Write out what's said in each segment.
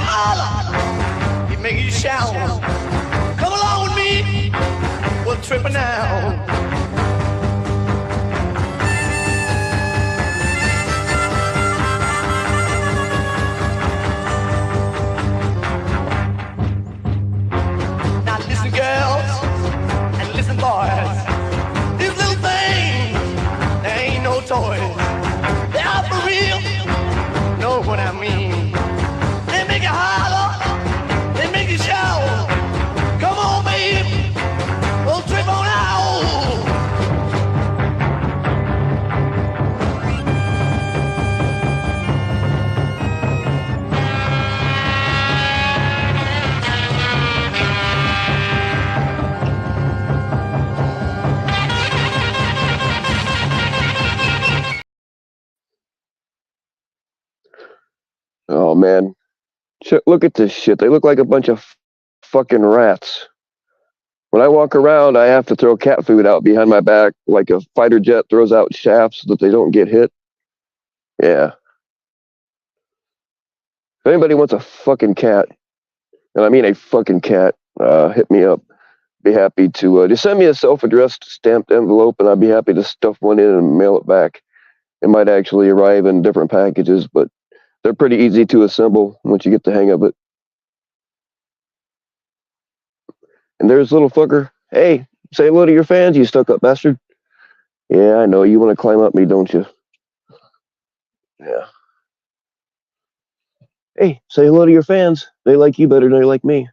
holler, he make you shout. Come along with me, we're tripping now. Now listen, girls, and listen, boys. These little things, they ain't no toys. They are for real. Know what I mean? They make you holler, they make you shout. Come on, baby, we'll trip on out. Oh man, look at this shit. They look like a bunch of fucking rats. When I walk around, I have to throw cat food out behind my back like a fighter jet throws out shafts so that they don't get hit. Yeah. If anybody wants a fucking cat, and I mean a fucking cat, hit me up. Be happy to just send me a self-addressed stamped envelope, and I'd be happy to stuff one in and mail it back. It might actually arrive in different packages, but they're pretty easy to assemble once you get the hang of it. And there's little fucker. Hey, say hello to your fans, you stuck-up bastard. Yeah, I know. You want to climb up me, don't you? Yeah. Hey, say hello to your fans. They like you better than they like me.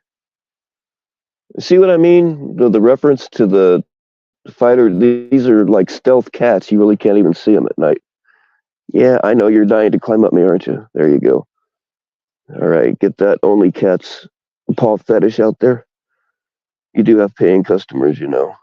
See what I mean? The reference to the fighter, these are like stealth cats. You really can't even see them at night. Yeah, I know. You're dying to climb up me, aren't you? There you go. All right, get that only cats paw fetish out there. You do have paying customers, you know.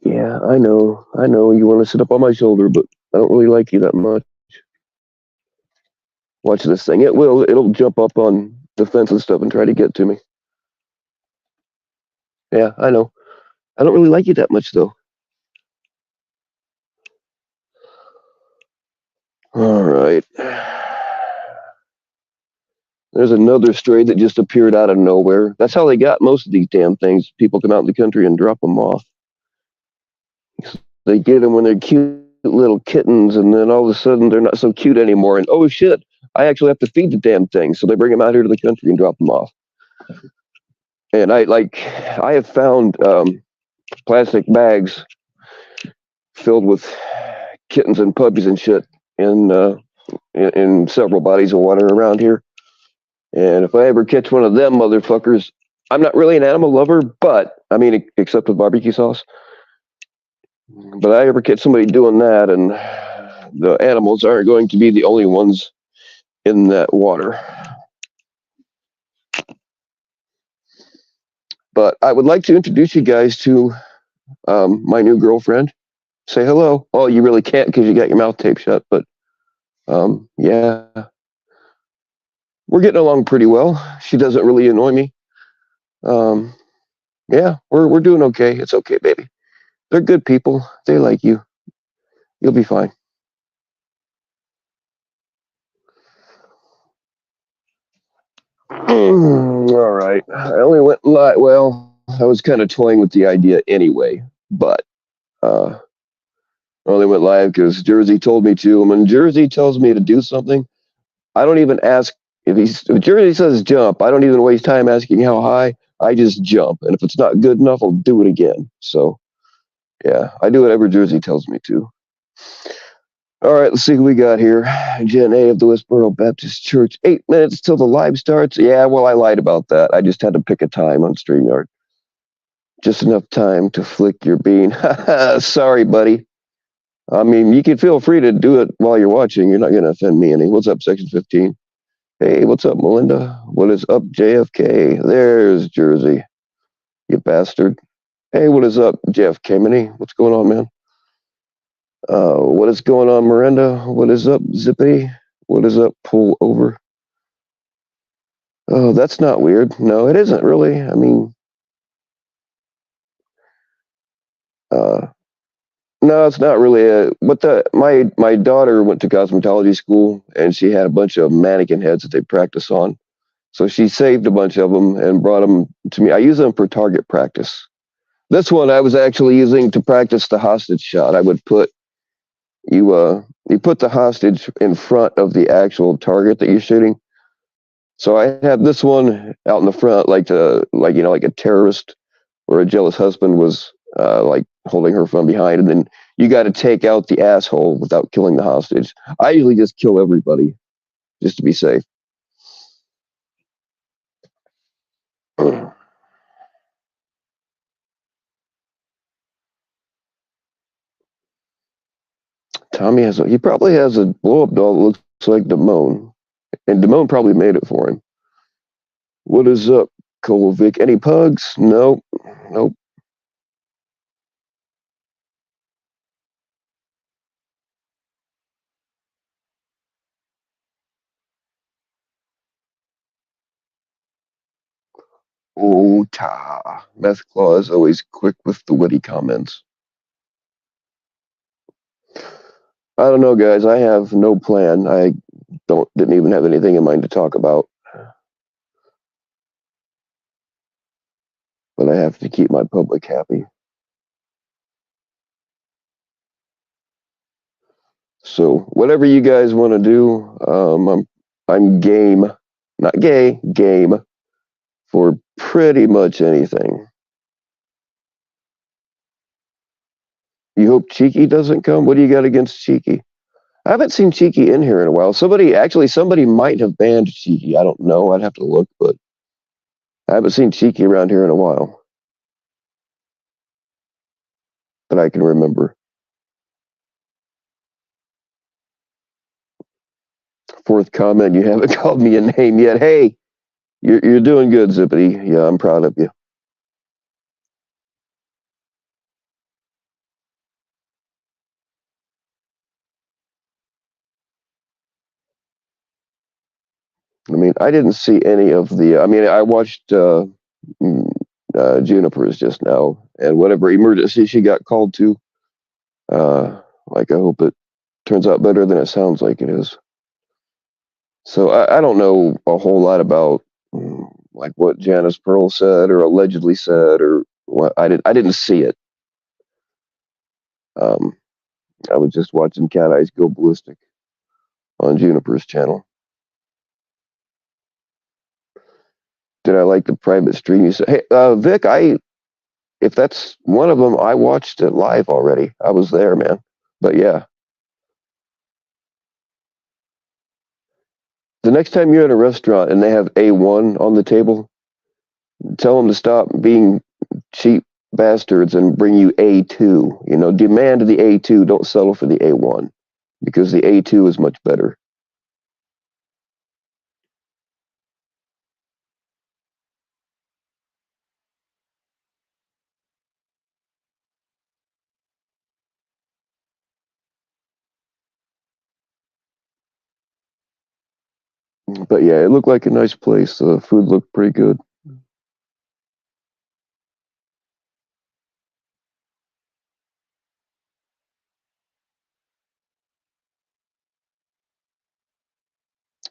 Yeah, I know. I know you want to sit up on my shoulder, but I don't really like you that much. Watch this thing. It'll jump up on the fence and stuff and try to get to me. Yeah, I know. I don't really like you that much, though. All right. There's another stray that just appeared out of nowhere. That's how they got most of these damn things. People come out in the country and drop them off. They get them when they're cute little kittens, and then all of a sudden they're not so cute anymore. And oh shit, I actually have to feed the damn thing. So they bring them out here to the country and drop them off. And I have found plastic bags filled with kittens and puppies and shit in several bodies of water around here. And if I ever catch one of them motherfuckers, I'm not really an animal lover, but I mean, except with barbecue sauce. But I ever catch somebody doing that, and the animals aren't going to be the only ones in that water. But I would like to introduce you guys to my new girlfriend. Say hello. Oh, you really can't because you got your mouth taped shut, but yeah. We're getting along pretty well. She doesn't really annoy me. Yeah, we're doing okay. It's okay, baby. They're good people. They like you. You'll be fine. All right. I only went live. Well, I was kind of toying with the idea anyway, but I only went live because Jerzy told me to. And when Jerzy tells me to do something, I don't even ask if Jerzy says jump. I don't even waste time asking how high. I just jump, and if it's not good enough, I'll do it again. So, yeah, I do whatever Jerzy tells me to. All right, let's see who we got here. Jen A of the Westboro Baptist Church. 8 minutes till the live starts. Yeah, well, I lied about that. I just had to pick a time on StreamYard. Just enough time to flick your bean. Sorry, buddy. I mean, you can feel free to do it while you're watching. You're not going to offend me any. What's up, Section 15? Hey, what's up, Melinda? What is up, JFK? There's Jerzy. You bastard. Hey, what is up, JFK Mini? What's going on, man? What is going on, Miranda? What is up, Zippy? What is up, Pull Over? Oh, that's not weird. No, it isn't really. I mean, Uh, no, it's not really a. But my daughter went to cosmetology school, and she had a bunch of mannequin heads that they practice on. So she saved a bunch of them and brought them to me. I use them for target practice. This one I was actually using to practice the hostage shot. I would put you put the hostage in front of the actual target that you're shooting. So I had this one out in the front, like like a terrorist or a jealous husband was like holding her from behind, and then you got to take out the asshole without killing the hostage. I usually just kill everybody just to be safe. He probably has a blow up doll that looks like Damone, and Damone probably made it for him. What is up, Kolovic? Any pugs? Nope. Nope. Oh, ta. Meth Claw is always quick with the witty comments. I don't know, guys. I have no plan. I didn't even have anything in mind to talk about, but I have to keep my public happy. So whatever you guys want to do, I'm game, not gay, game for pretty much anything. You hope Cheeky doesn't come? What do you got against Cheeky? I haven't seen Cheeky in here in a while. Somebody might have banned Cheeky. I don't know. I'd have to look, but I haven't seen Cheeky around here in a while that I can remember. Fourth comment, you haven't called me a name yet. Hey, you're doing good, Zippity. Yeah, I'm proud of you. I mean, I didn't see any of the. I mean, I watched mm, Juniper's just now, and whatever emergency she got called to. Like, I hope it turns out better than it sounds like it is. So I don't know a whole lot about like what Janice Pearl said or allegedly said or what I didn't see it. Um, I was just watching Cat Eyes Go Ballistic on Juniper's channel. Did I like the private stream you said? Hey, Vic, if that's one of them, I watched it live already. I was there, man. But yeah, the next time you're in a restaurant and they have A1 on the table, tell them to stop being cheap bastards and bring you A2. You know, demand the A2. Don't settle for the A1 because the A2 is much better. But yeah, it looked like a nice place. The food looked pretty good.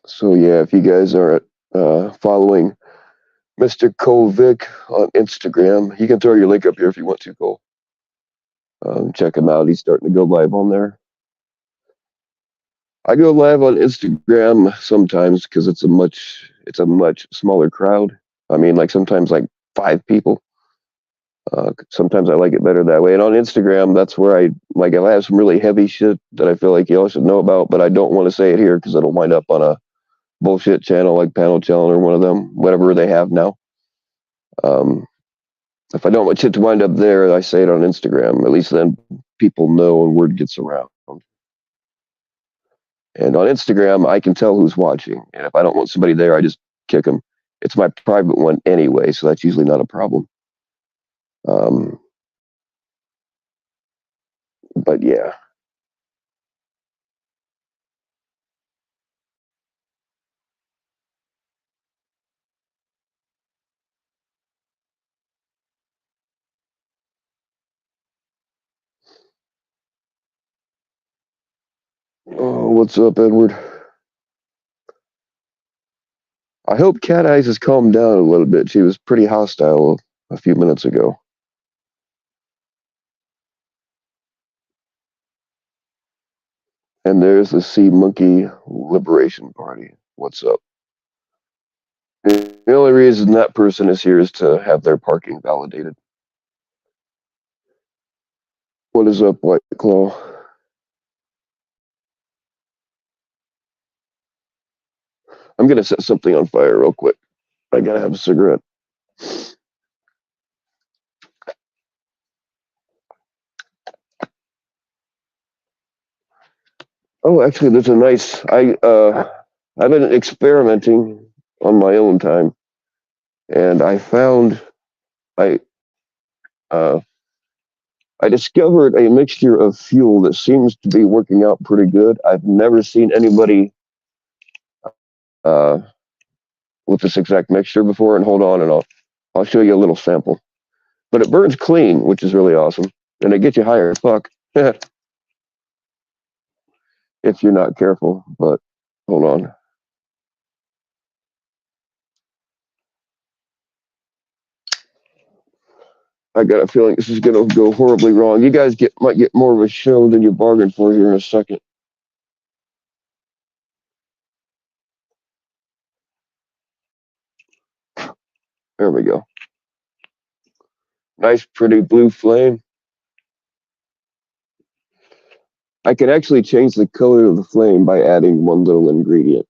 So yeah, if you guys aren't following Mr. Kovic on Instagram, you can throw your link up here if you want to, Cole. Check him out. He's starting to go live on there. I go live on Instagram sometimes because it's a much smaller crowd. I mean, like sometimes like 5 people. Sometimes I like it better that way. And on Instagram, that's where I like if I have some really heavy shit that I feel like y'all should know about, but I don't want to say it here because it'll wind up on a bullshit channel like Panel Channel or one of them, whatever they have now. Um, if I don't want shit to wind up there, I say it on Instagram. At least then people know and word gets around. And on Instagram, I can tell who's watching. And if I don't want somebody there, I just kick them. It's my private one anyway, so that's usually not a problem. Um, but yeah. Oh, what's up, Edward? I hope Cat Eyes has calmed down a little bit. She was pretty hostile a few minutes ago. And there's the Sea Monkey Liberation Party. What's up? The only reason that person is here is to have their parking validated. What is up, White Claw? I'm gonna set something on fire real quick. I gotta have a cigarette. Oh, actually, there's a nice. I've been experimenting on my own time, and I uh I discovered a mixture of fuel that seems to be working out pretty good. I've never seen anybody uh with this exact mixture before. And hold on, and I'll show you a little sample. But it burns clean, which is really awesome, and it gets you higher as fuck if you're not careful. But hold on. I got a feeling this is going to go horribly wrong. You guys might get more of a show than you bargained for here in a second. There we go. Nice, pretty blue flame. I can actually change the color of the flame by adding one little ingredient.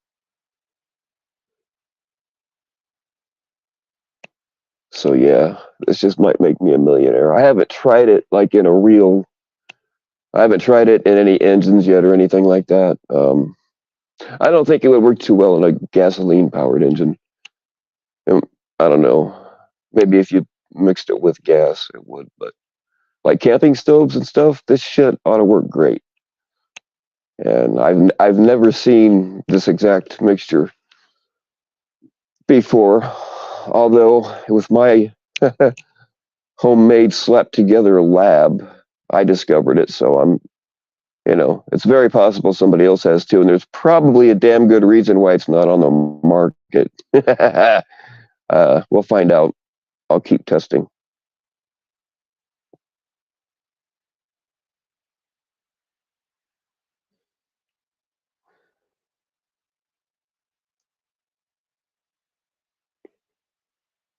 So yeah, this just might make me a millionaire. I haven't tried it I haven't tried it in any engines yet or anything like that. I don't think it would work too well in a gasoline powered engine. I don't know. Maybe if you mixed it with gas, it would. But like camping stoves and stuff, this shit ought to work great. And I've never seen this exact mixture before. Although with my homemade slapped together lab, I discovered it. So it's very possible somebody else has too. And there's probably a damn good reason why it's not on the market. We'll find out. I'll keep testing.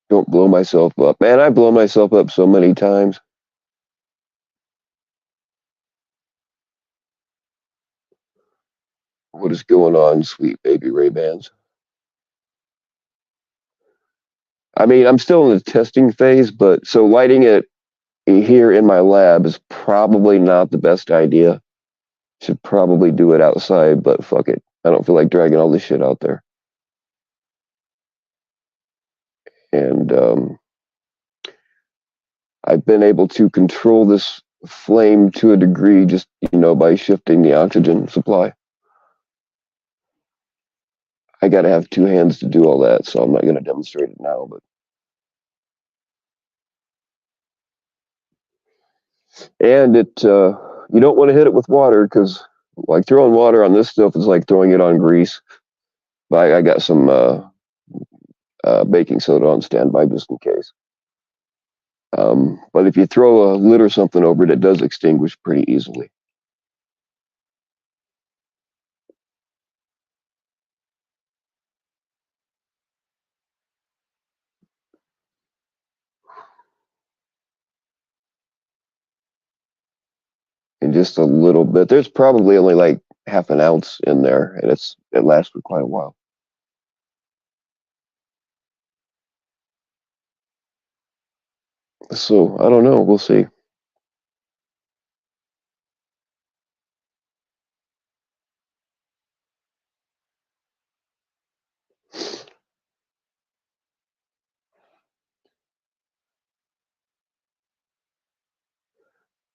Don't blow myself up. Man, I blow myself up so many times. What is going on, sweet baby Ray-Bans? I mean, I'm still in the testing phase, but so lighting it here in my lab is probably not the best idea. Should probably do it outside, but fuck it. I don't feel like dragging all this shit out there. And I've been able to control this flame to a degree just, by shifting the oxygen supply. I got to have two hands to do all that, so I'm not going to demonstrate it now, but and you don't want to hit it with water because like throwing water on this stuff is like throwing it on grease. But I got some baking soda on standby just in case. But if you throw a lid or something over it, it does extinguish pretty easily. And just a little bit. There's probably only like half an ounce in there, and it lasts for quite a while. So I don't know. We'll see.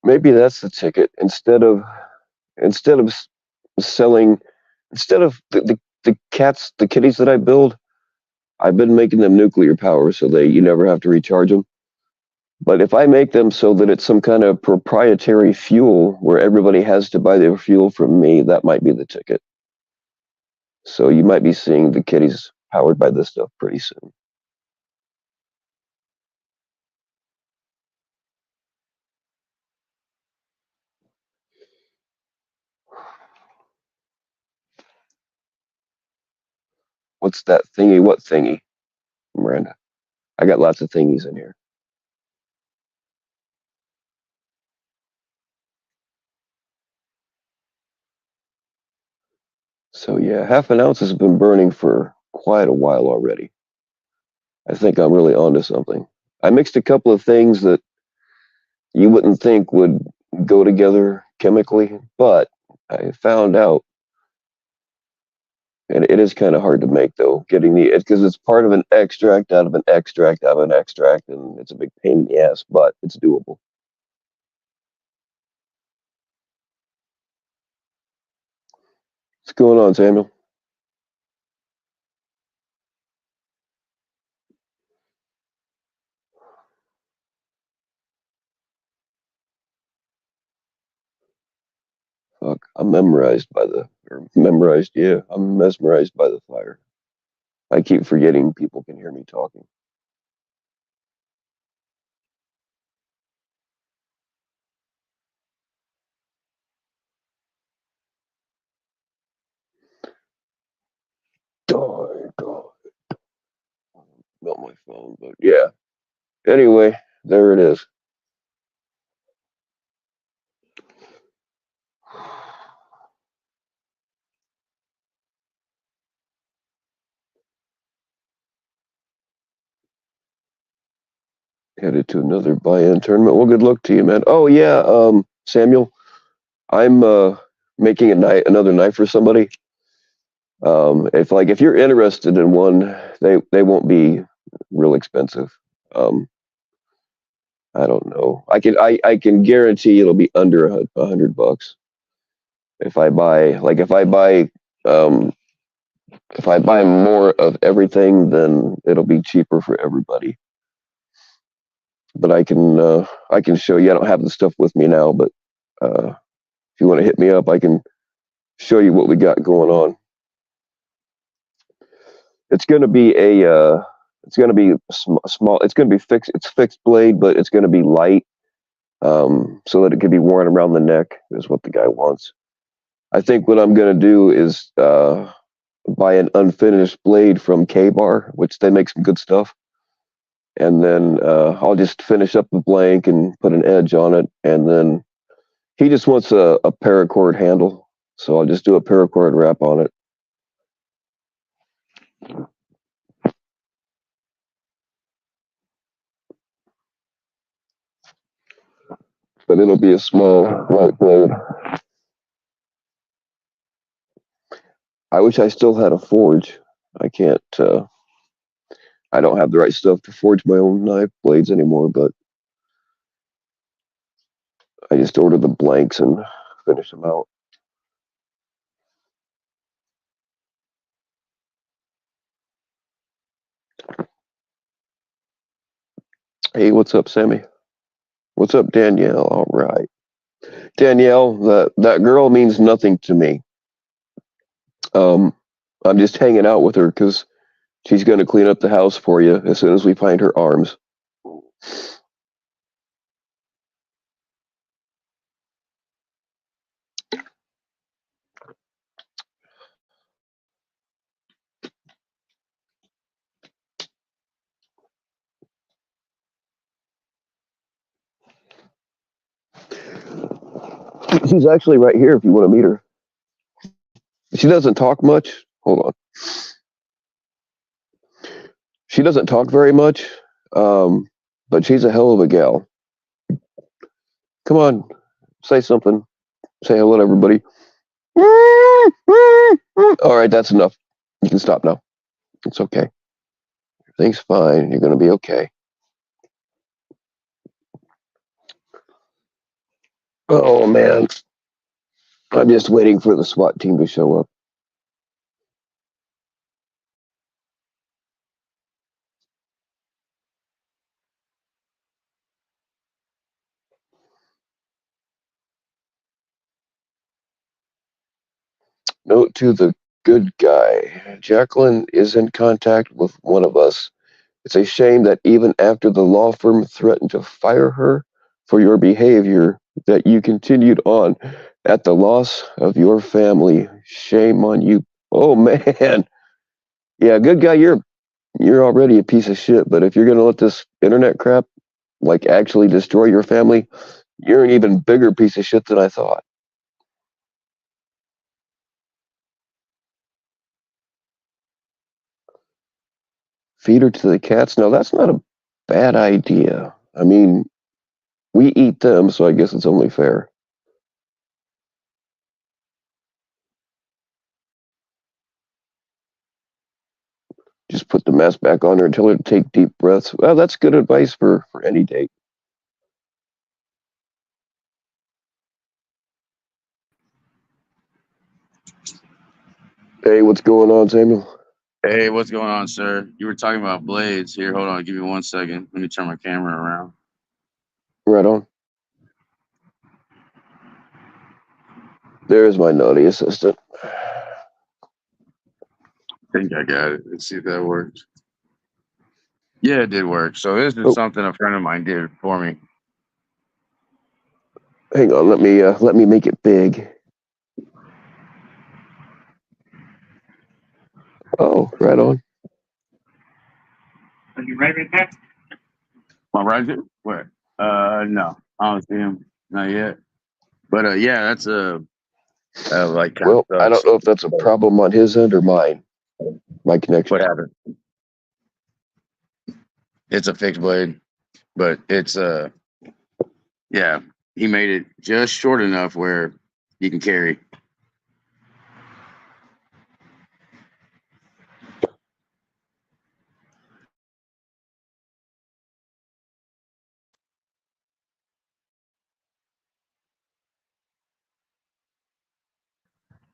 Maybe that's the ticket. Instead of selling, instead of the cats, the kitties that I build, I've been making them nuclear power so you never have to recharge them. But if I make them so that it's some kind of proprietary fuel where everybody has to buy their fuel from me, that might be the ticket. So you might be seeing the kitties powered by this stuff pretty soon. What's that thingy? What thingy, Miranda? I got lots of thingies in here. So yeah, half an ounce has been burning for quite a while already. I think I'm really onto something. I mixed a couple of things that you wouldn't think would go together chemically, but I found out, and it is kind of hard to make though, getting the because it's part of an extract out of an extract out of an extract, and it's a big pain in the ass, but it's doable. What's going on, Samuel? Fuck, I'm memorized by the or memorized. Yeah, I'm mesmerized by the fire. I keep forgetting people can hear me talking. Die, die. Not my phone, but yeah. Anyway, there it is. Headed to another buy-in tournament. Well, good luck to you, man. Oh yeah, Samuel, I'm making another knife for somebody. If you're interested in one, they won't be real expensive. Um, I don't know. I can guarantee it'll be under $100 if I buy um if I buy more of everything, then it'll be cheaper for everybody. But I can show you. I don't have the stuff with me now, but if you want to hit me up, I can show you what we got going on. It's going to be it's going to be small. It's going to be fixed. It's fixed blade, but it's going to be light, so that it can be worn around the neck. Is what the guy wants. I think what I'm going to do is buy an unfinished blade from K-Bar, which they make some good stuff, and then I'll just finish up the blank and put an edge on it, and then he just wants a paracord handle, so I'll just do a paracord wrap on it. But it'll be a small light blade. I wish I still had a forge. I can't. I don't have the right stuff to forge my own knife blades anymore. But I just order the blanks and finish them out. Hey, what's up, Sammy? What's up, Danielle? All right, Danielle. That girl means nothing to me. Um, I'm just hanging out with her because she's going to clean up the house for you as soon as we find her arms. She's actually right here if you want to meet her. She doesn't talk much. Hold on. She doesn't talk very much, but she's a hell of a gal. Come on, say something. Say hello to everybody. All right, that's enough. You can stop now. It's okay. Everything's fine. You're going to be okay. Oh, man. I'm just waiting for the SWAT team to show up. Note to the good guy. Jacqueline is in contact with one of us. It's a shame that even after the law firm threatened to fire her for your behavior, that you continued on at the loss of your family. Shame on you. Oh man. Yeah, good guy, you're already a piece of shit, but if you're gonna let this internet crap like actually destroy your family, you're an even bigger piece of shit than I thought. Feed her to the cats. No, that's not a bad idea. I mean, we eat them, so I guess it's only fair. Just put the mask back on her and tell her to take deep breaths. Well, that's good advice for any date. Hey, what's going on, Samuel? Hey, what's going on, sir? You were talking about blades. Here, hold on. Give me 1 second. Let me turn my camera around. Right on. There's my naughty assistant. I think I got it. Let's see if that works. Yeah, it did work. So this is something a friend of mine did for me. Hang on, let me make it big. Oh, right on. Are you right with that? My right? Where? No, I don't see him. Not yet. But yeah, that's like. Well, I don't know if that's a problem on his end or mine. My connection. What happened? It's a fixed blade, but it's yeah. He made it just short enough where you can carry.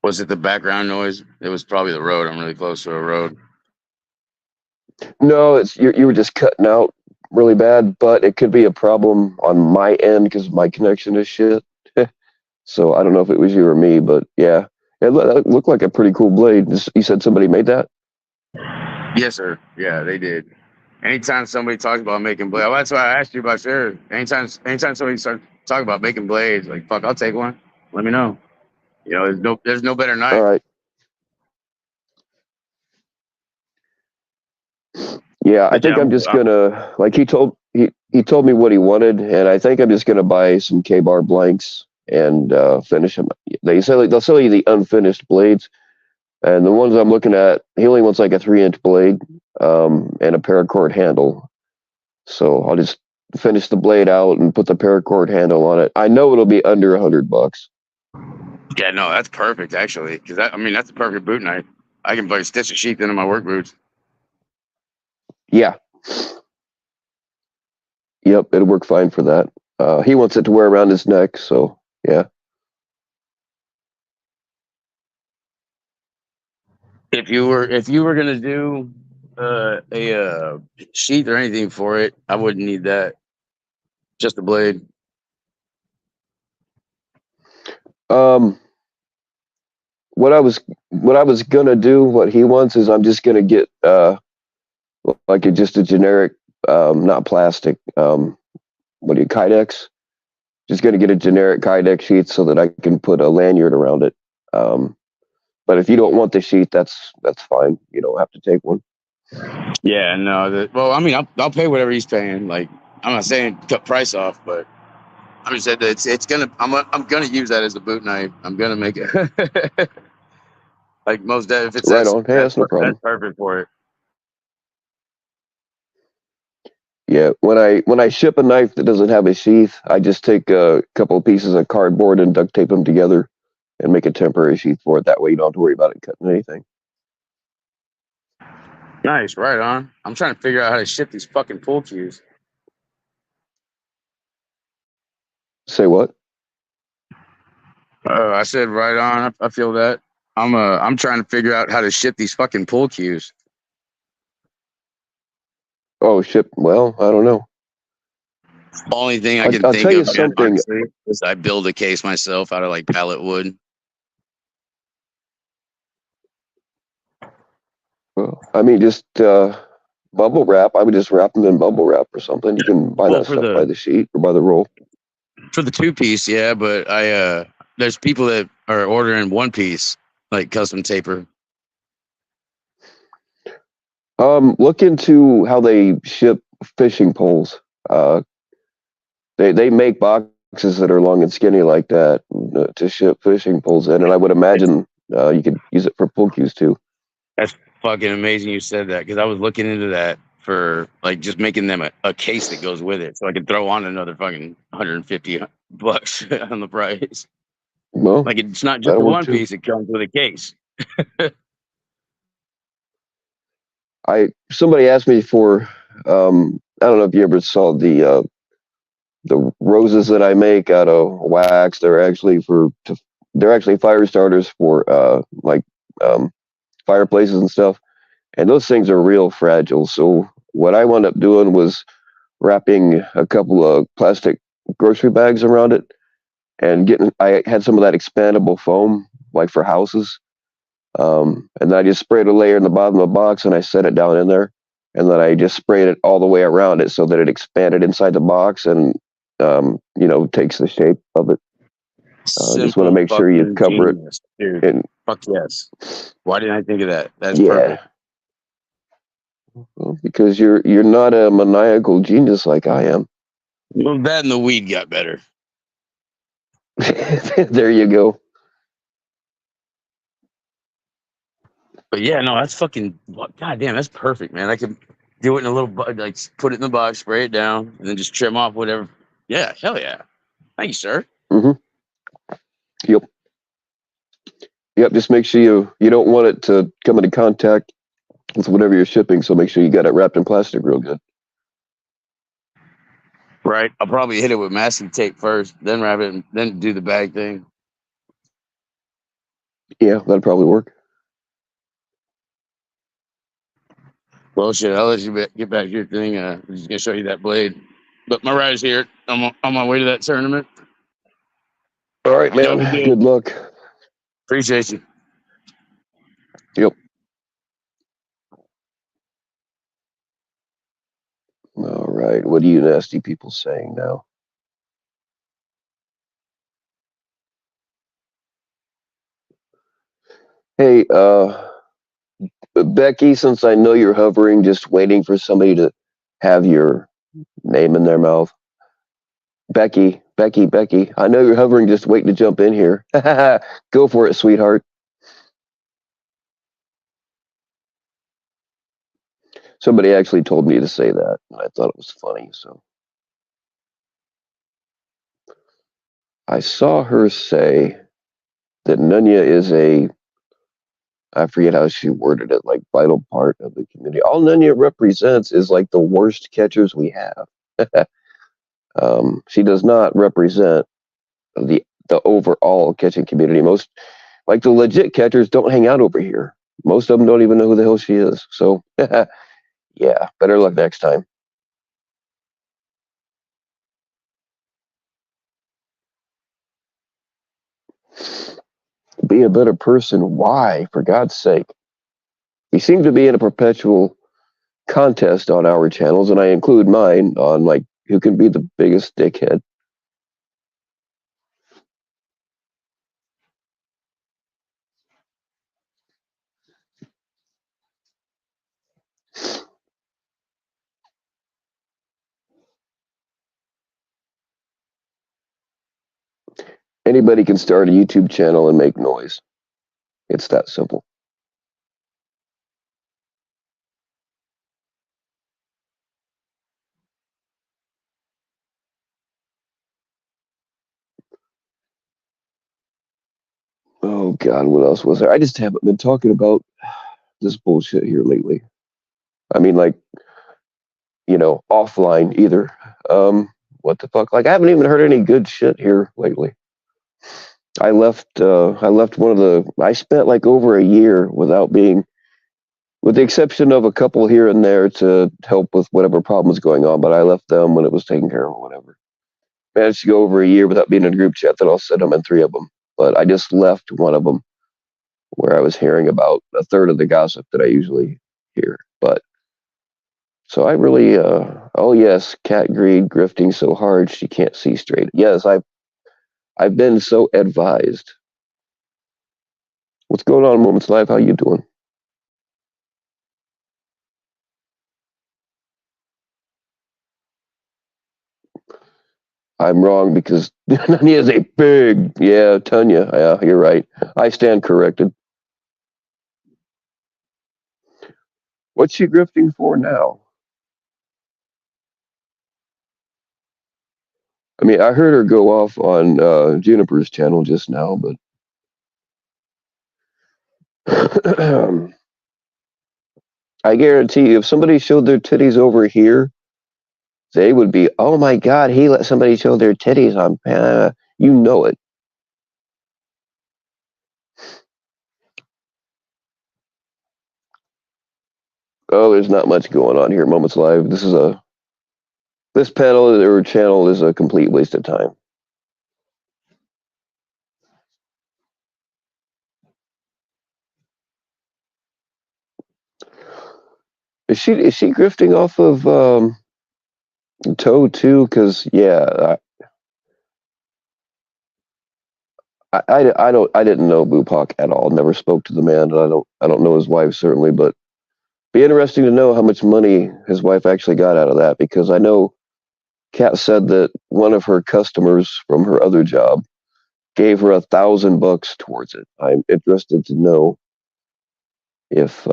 Was it the background noise? It was probably the road. I'm really close to a road. No, it's you were just cutting out really bad, but it could be a problem on my end because my connection is shit. So I don't know if it was you or me, but yeah, it looked like a pretty cool blade. You said somebody made that? Yes, sir. Yeah, they did. Anytime somebody talks about making blades, well, that's why I asked you about sure. Anytime somebody starts talking about making blades, like fuck, I'll take one. Let me know. You know, there's no better All knife. right. Yeah, I think I'm just gonna like he told me what he wanted, and I think I'm just gonna buy some K-bar blanks and finish them. They say like they'll sell you the unfinished blades, and the ones I'm looking at, he only wants like a 3-inch blade and a paracord handle. So I'll just finish the blade out and put the paracord handle on it. I know it'll be under $100. Yeah, no, that's perfect actually, because I mean that's a perfect boot knife. I can like stitch a sheath into my work boots. Yeah. Yep, it'll work fine for that. He wants it to wear around his neck, so yeah. If you were gonna do a sheath or anything for it, I wouldn't need that. Just a blade. Um, what I was gonna do, what he wants is I'm just gonna get like just a generic, not plastic. What do you Kydex? Just gonna get a generic Kydex sheath so that I can put a lanyard around it. But if you don't want the sheath, that's fine. You don't have to take one. Yeah, no. Well, I mean, I'll pay whatever he's paying. Like, I'm not saying cut price off, but I'm just saying that it's gonna. I'm gonna use that as a boot knife. I'm gonna make it like most. If it's Right on. Hey, that's no that's problem. perfect for it. Yeah, when I ship a knife that doesn't have a sheath, I just take a couple of pieces of cardboard and duct tape them together and make a temporary sheath for it. That way you don't have to worry about it cutting anything. Nice, right on. I'm trying to figure out how to ship these fucking pool cues. Say what? I said right on. I feel that. I'm trying to figure out how to ship these fucking pool cues. Oh, ship. Well, I don't know. Only thing I can I'll think tell you of, man, something. honestly, is I build a case myself out of like pallet wood. Well, I mean, just bubble wrap. I would just wrap them in bubble wrap or something. You can buy Well, that for stuff by the the sheet or by the roll. 2-piece, yeah, but there's people that are ordering 1-piece, like custom taper. Look into how they ship fishing poles. They make boxes that are long and skinny like that to ship fishing poles in, and I would imagine you could use it for pull cues too. That's fucking amazing you said that, because I was looking into that for like just making them a case that goes with it, so I could throw on another fucking $150 on the price. Well, Like, it's not just that'll a work 1-piece; too. it comes with a case. Somebody asked me for I don't know if you ever saw the roses that I make out of wax. They're actually fire starters for like fireplaces and stuff. And those things are real fragile. So what I wound up doing was wrapping a couple of plastic grocery bags around it and I had some of that expandable foam like for houses. And then I just sprayed a layer in the bottom of the box and I set it down in there. And then I just sprayed it all the way around it so that it expanded inside the box and, takes the shape of it. Just want to Simple make sure you fucking cover it. genius, dude. And Fuck yes. Why didn't I think of that? That's yeah, perfect. well, because you're not a maniacal genius like I am. Well, that and the weed got better. There you go. But yeah, no, that's fucking goddamn. That's perfect, man. I could do it in a little like put it in the box, spray it down, and then just trim off whatever. Yeah, hell yeah. Thank you, sir. Mm-hmm. Yep. Yep. Just make sure you don't want it to come into contact with whatever you're shipping. So make sure you got it wrapped in plastic real good. Right. I'll probably hit it with masking tape first, then wrap it, and then do the bag thing. Yeah, that'd probably work. Well, shit. I'll let you get back to your thing. I'm just gonna show you that blade. But my ride's here. I'm on my way to that tournament. All right, man. Good luck. Appreciate you. Yep. All right. What are you nasty people saying now? Hey, Becky, since I know you're hovering, just waiting for somebody to have your name in their mouth. Becky. I know you're hovering, just waiting to jump in here. Go for it, sweetheart. Somebody actually told me to say that, and I thought it was funny, so. I saw her say that Nunya is I forget how she worded it, like vital part of the community. All Nunya represents is like the worst catchers we have. She does not represent the overall catching community. Most, like the legit catchers, don't hang out over here. Most of them don't even know who the hell she is. So, yeah, better luck next time. Be a better person. Why? For God's sake. We seem to be in a perpetual contest on our channels, and I include mine on like who can be the biggest dickhead. Anybody can start a YouTube channel and make noise. It's that simple. Oh God, what else was there? I just haven't been talking about this bullshit here lately. I mean, like, offline either. What the fuck? Like, I haven't even heard any good shit here lately. I left I spent like over a year without being, with the exception of a couple here and there to help with whatever problem was going on, but I left them when it was taken care of or whatever. Managed to go over a year without being in a group chat that I'll send them in 3 of them. But I just left one of them where I was hearing about a third of the gossip that I usually here. But so I really, oh yes, cat greed, grifting so hard she can't see straight. Yes, I've been so advised. What's going on, Moments Live? How you doing? I'm wrong because Tanya is a big, yeah, Tanya. Yeah, you're right. I stand corrected. What's she grifting for now? I mean, I heard her go off on Juniper's channel just now, but I guarantee you, if somebody showed their titties over here, they would be, oh my God, he let somebody show their titties on, you know it. Oh, there's not much going on here, Moments Live. This panel or channel is a complete waste of time. Is she grifting off of Toe too? Because yeah, I didn't know Bupak at all. Never spoke to the man, and I don't know his wife certainly, but be interesting to know how much money his wife actually got out of that, because I know Kat said that one of her customers from her other job gave her $1,000 towards it. I'm interested to know if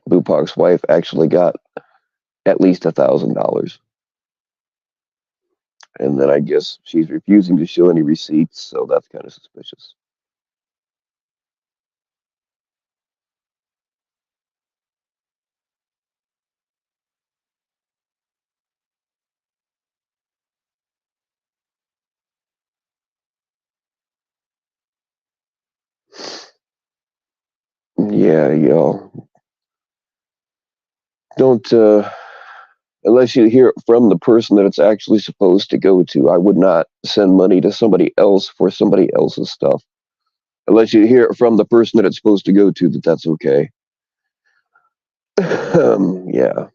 Bupak's wife actually got at least $1,000. And then I guess she's refusing to show any receipts, so that's kind of suspicious. Yeah, don't unless you hear it from the person that it's actually supposed to go to. I would not send money to somebody else for somebody else's stuff unless you hear it from the person that it's supposed to go to, that's okay. Yeah.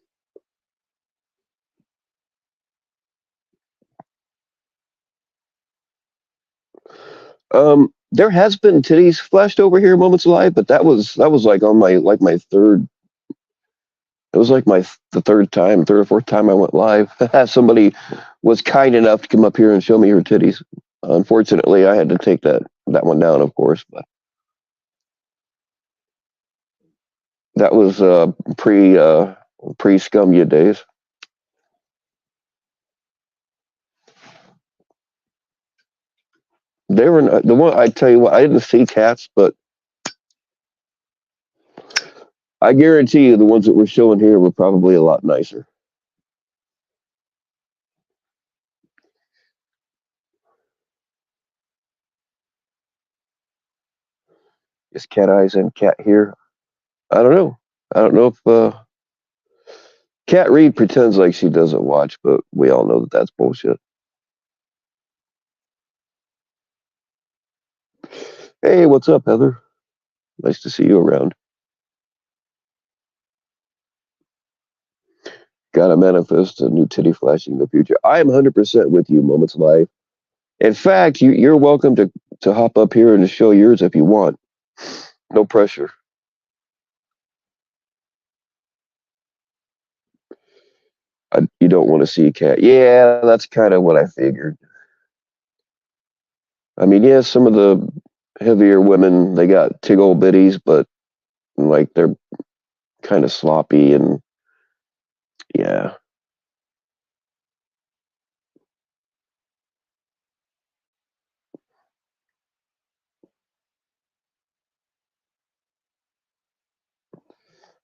There has been titties flashed over here Moments Alive, but that was like on my third. It was like the third or fourth time I went live. Somebody was kind enough to come up here and show me her titties. Unfortunately, I had to take that one down, of course, but that was pre Scumya days. They were not, the one. I tell you what, I didn't see cats, but I guarantee you the ones that we're showing here were probably a lot nicer. Is Cat Eyes and Cat here? I don't know. I don't know if Cat Reed pretends like she doesn't watch, but we all know that that's bullshit. Hey, what's up, Heather? Nice to see you around. Gotta manifest a new titty flashing in the future. I am 100% with you, Moments Live. In fact, you're welcome to hop up here and to show yours if you want. No pressure. You don't want to see a cat. Yeah, that's kind of what I figured. I mean, yeah, some of the heavier women, they got tig old bitties, but like they're kind of sloppy and yeah.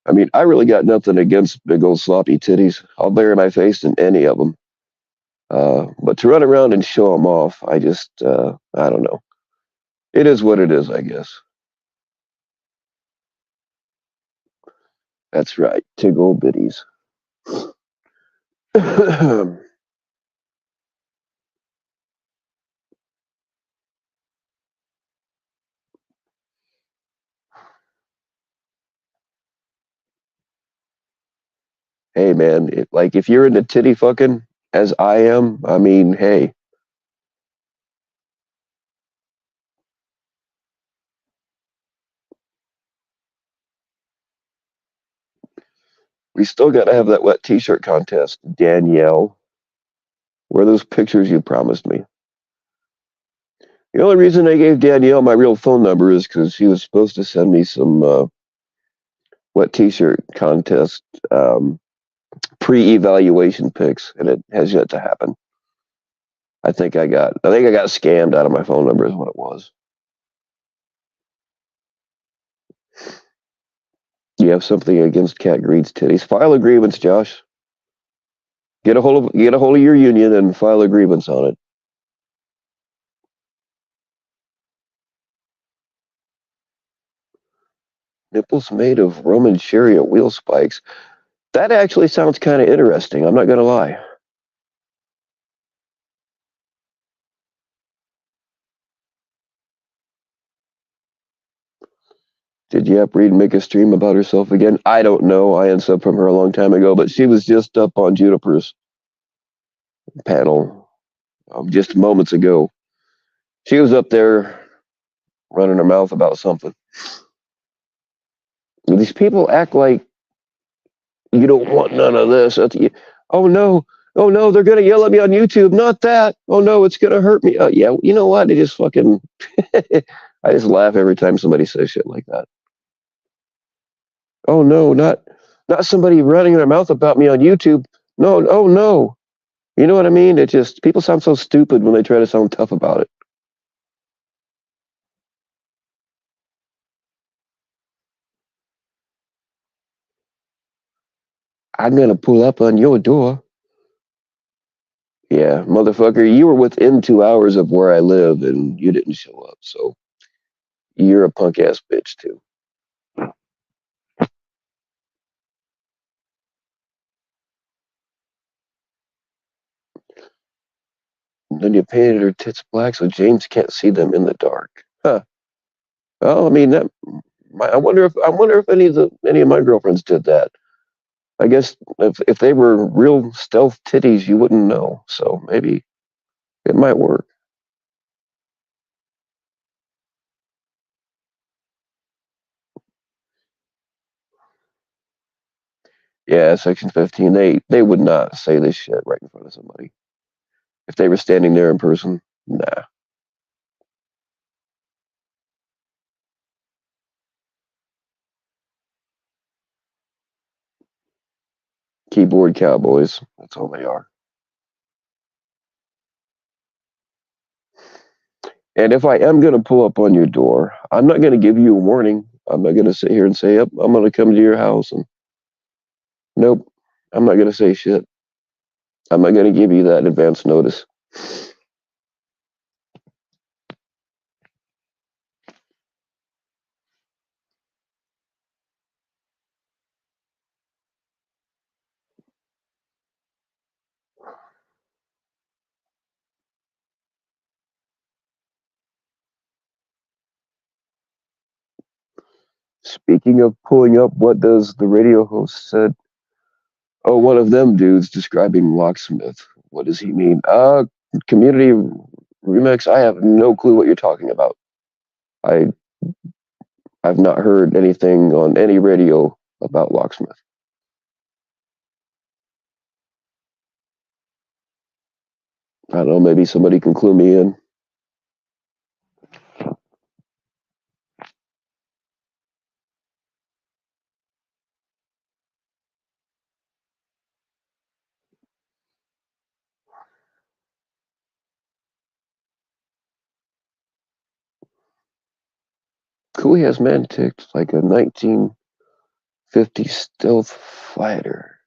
I mean, I really got nothing against big old sloppy titties. I'll bury my face in any of them. But to run around and show them off, I don't know. It is what it is, I guess. That's right, tig old bitties. Hey, man, like if you're into titty fucking, as I am, I mean, hey, we still got to have that wet t-shirt contest. Danielle, where are those pictures you promised me? The only reason I gave Danielle my real phone number is because she was supposed to send me some wet t-shirt contest pre-evaluation pics, and it has yet to happen. I think I got scammed out of my phone number is what it was. You have something against Cat Greed's titties? File a grievance, Josh. Get a hold of your union and file a grievance on it. Nipples made of Roman chariot wheel spikes. That actually sounds kind of interesting. I'm not gonna lie. Did Yap Reed make a stream about herself again? I don't know. I unsubbed from her a long time ago, but she was just up on Juniper's panel just moments ago. She was up there running her mouth about something. These people act like you don't want none of this. Oh no, oh no, they're gonna yell at me on YouTube. Not that. Oh no, it's gonna hurt me. Yeah, you know what? It just fucking. I just laugh every time somebody says shit like that. Oh no, not somebody running their mouth about me on YouTube. No, oh no. You know what I mean? It just people sound so stupid when they try to sound tough about it. I'm gonna pull up on your door. Yeah, motherfucker, you were within 2 hours of where I live and you didn't show up, so you're a punk ass bitch too. And then you painted her tits black so James can't see them in the dark. Huh. Well, I mean that. I wonder if any of my girlfriends did that. I guess if they were real stealth titties, you wouldn't know. So maybe it might work. Yeah, Section 15. They would not say this shit right in front of somebody if they were standing there in person. Nah. Keyboard cowboys. That's all they are. And if I am going to pull up on your door, I'm not going to give you a warning. I'm not going to sit here and say, "Yep, I'm going to come to your house." And nope, I'm not going to say shit. I'm not going to give you that advance notice. Speaking of pulling up, what does the radio host said? Oh, one of them dudes describing locksmith. What does he mean? Community remix. I have no clue what you're talking about. I I've not heard anything on any radio about locksmith. I don't know. Maybe somebody can clue me in. Cooley has man ticked like a 1950 stealth fighter.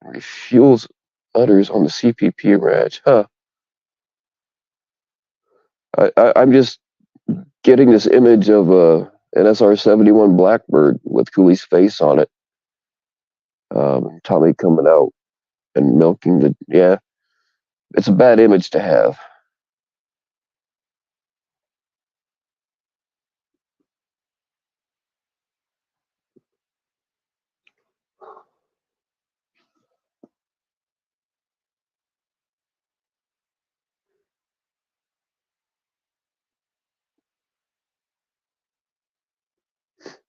Refuels udders on the CPP ranch. Huh. I'm just getting this image of an SR-71 Blackbird with Cooley's face on it. Tommy coming out and milking the. Yeah, it's a bad image to have.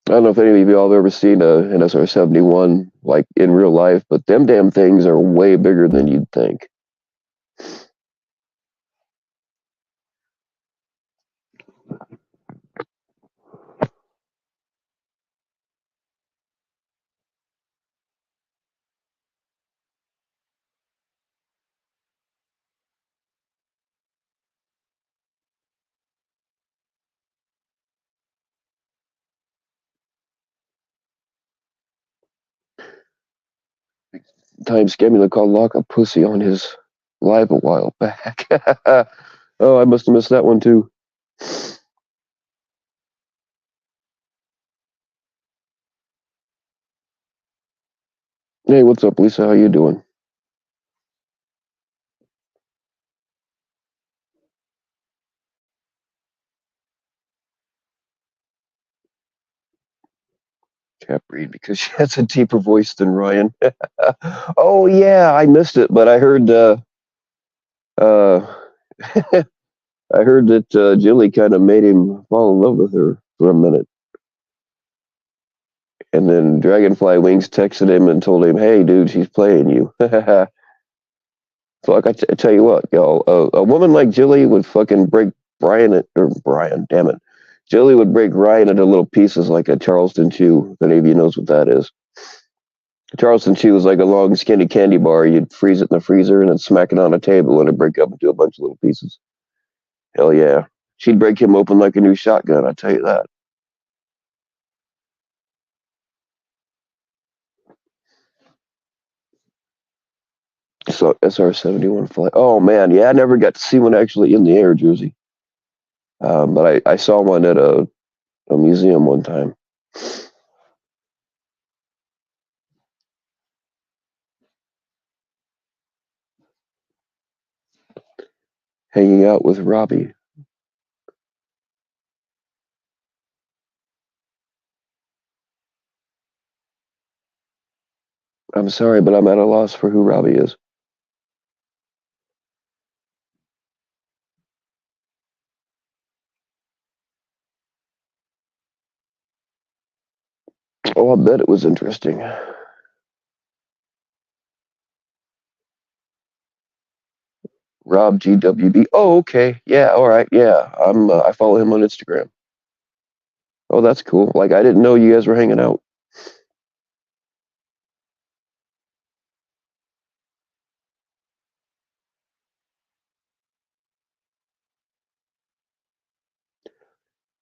I don't know if any of y'all have ever seen an SR-71 like in real life, but them damn things are way bigger than you'd think. Time Scamula called Locke a pussy on his live a while back. Oh, I must have missed that one too. Hey, what's up, Lisa? How you doing? Can't read because she has a deeper voice than Ryan. Oh yeah, I missed it, but I heard uh I heard that Jilly kind of made him fall in love with her for a minute. And then Dragonfly Wings texted him and told him, "Hey, dude, she's playing you." Fuck, I tell you what, y'all, a woman like Jilly would fucking break Brian, damn it. Jilly would break Ryan into little pieces like a Charleston Chew, if any of you knows what that is. Charleston Chew is like a long, skinny candy bar. You'd freeze it in the freezer and then smack it on a table and it'd break up into a bunch of little pieces. Hell yeah. She'd break him open like a new shotgun, I tell you that. So SR-71 flight. Oh man, yeah, I never got to see one actually in the air, Jersey. But I saw one at a museum one time. Hanging out with Robbie. I'm sorry, but I'm at a loss for who Robbie is. Oh, I bet it was interesting. Rob GWB. Oh, okay. Yeah, all right. Yeah, I follow him on Instagram. Oh, that's cool. Like I didn't know you guys were hanging out.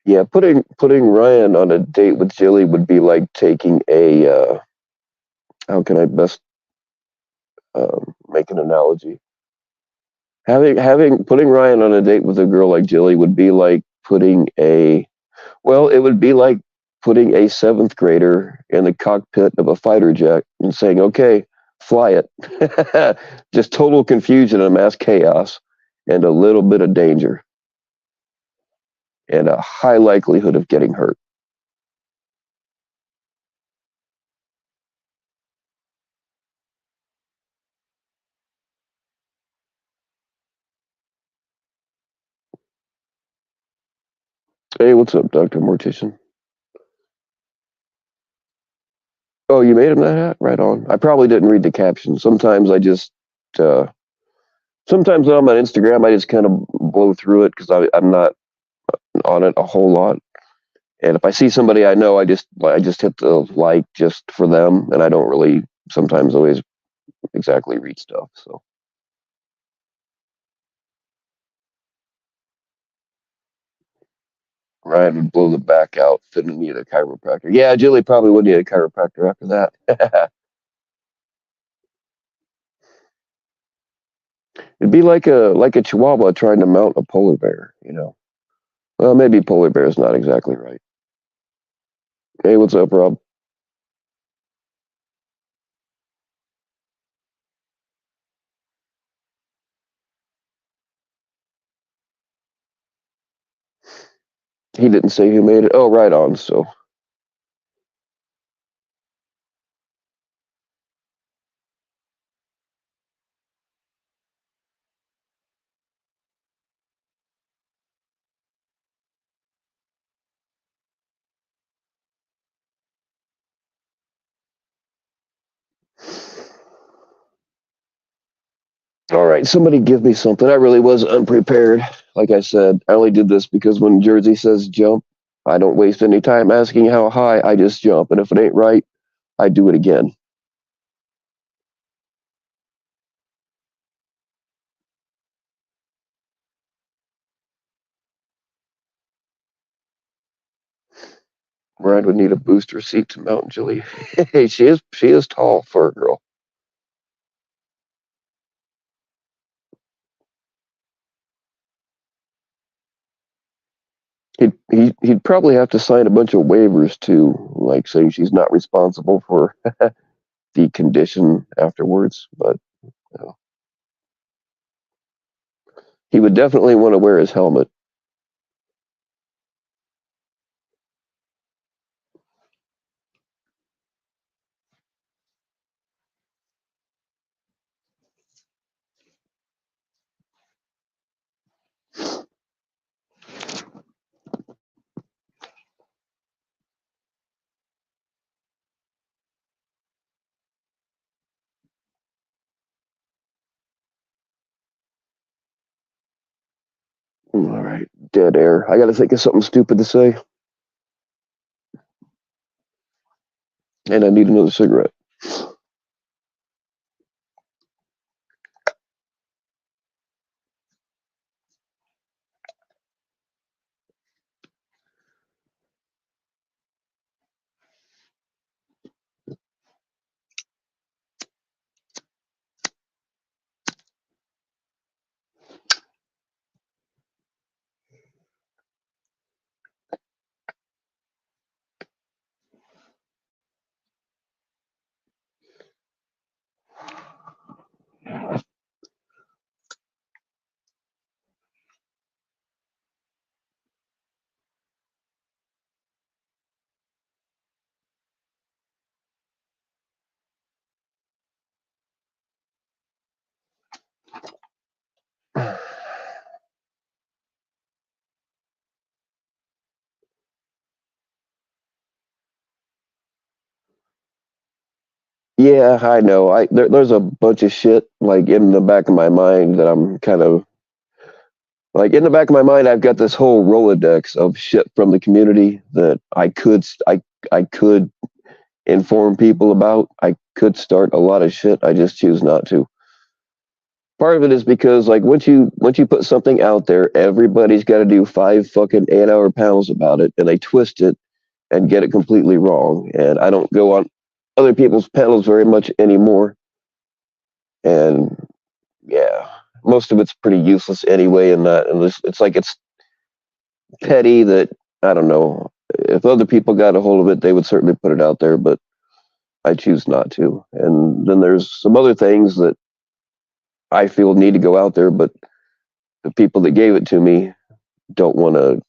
Yeah, putting Ryan on a date with Jilly would be like taking a how can I best make an analogy? Having putting Ryan on a date with a girl like Jilly would be like putting a well, it would be like putting a seventh grader in the cockpit of a fighter jet and saying, "Okay, fly it." Just total confusion and mass chaos, and a little bit of danger, and a high likelihood of getting hurt. Hey, what's up, Doctor Mortician? Oh, you made him that hat? Right on. I probably didn't read the caption. Sometimes I just, uh, sometimes when I'm on Instagram, I just kind of blow through it because I'm not on it a whole lot. And if I see somebody I know, I just hit the like just for them, and I don't really sometimes always exactly read stuff. So Ryan would blow the back out, didn't need a chiropractor. Yeah, Jilly probably would need a chiropractor after that. It'd be like a Chihuahua trying to mount a polar bear, you know. Well, maybe polar bear is not exactly right. Hey, what's up, Rob? He didn't say who made it. Oh, right on. So All right, somebody give me something. I really was unprepared. Like I said, I only did this because when Jerzy says jump, I don't waste any time asking how high. I just jump, and if it ain't right, I do it again. Ryan would need a booster seat to Mountain Julie. Hey, she is tall for a girl. He'd probably have to sign a bunch of waivers too, like saying she's not responsible for the condition afterwards. But you know, he would definitely want to wear his helmet. All right, dead air. I got to think of something stupid to say, and I need another cigarette. Yeah, I know. There's a bunch of shit like in the back of my mind that I'm kind of like in the back of my mind. I've got this whole Rolodex of shit from the community that I could inform people about. I could start a lot of shit. I just choose not to. Part of it is because like once you put something out there, everybody's got to do 5 fucking 8-hour panels about it, and they twist it and get it completely wrong. And I don't go on other people's panels very much anymore. And yeah, most of it's pretty useless anyway. And it's like it's petty that I don't know. If other people got a hold of it, they would certainly put it out there, but I choose not to. And then there's some other things that I feel need to go out there, but the people that gave it to me don't want to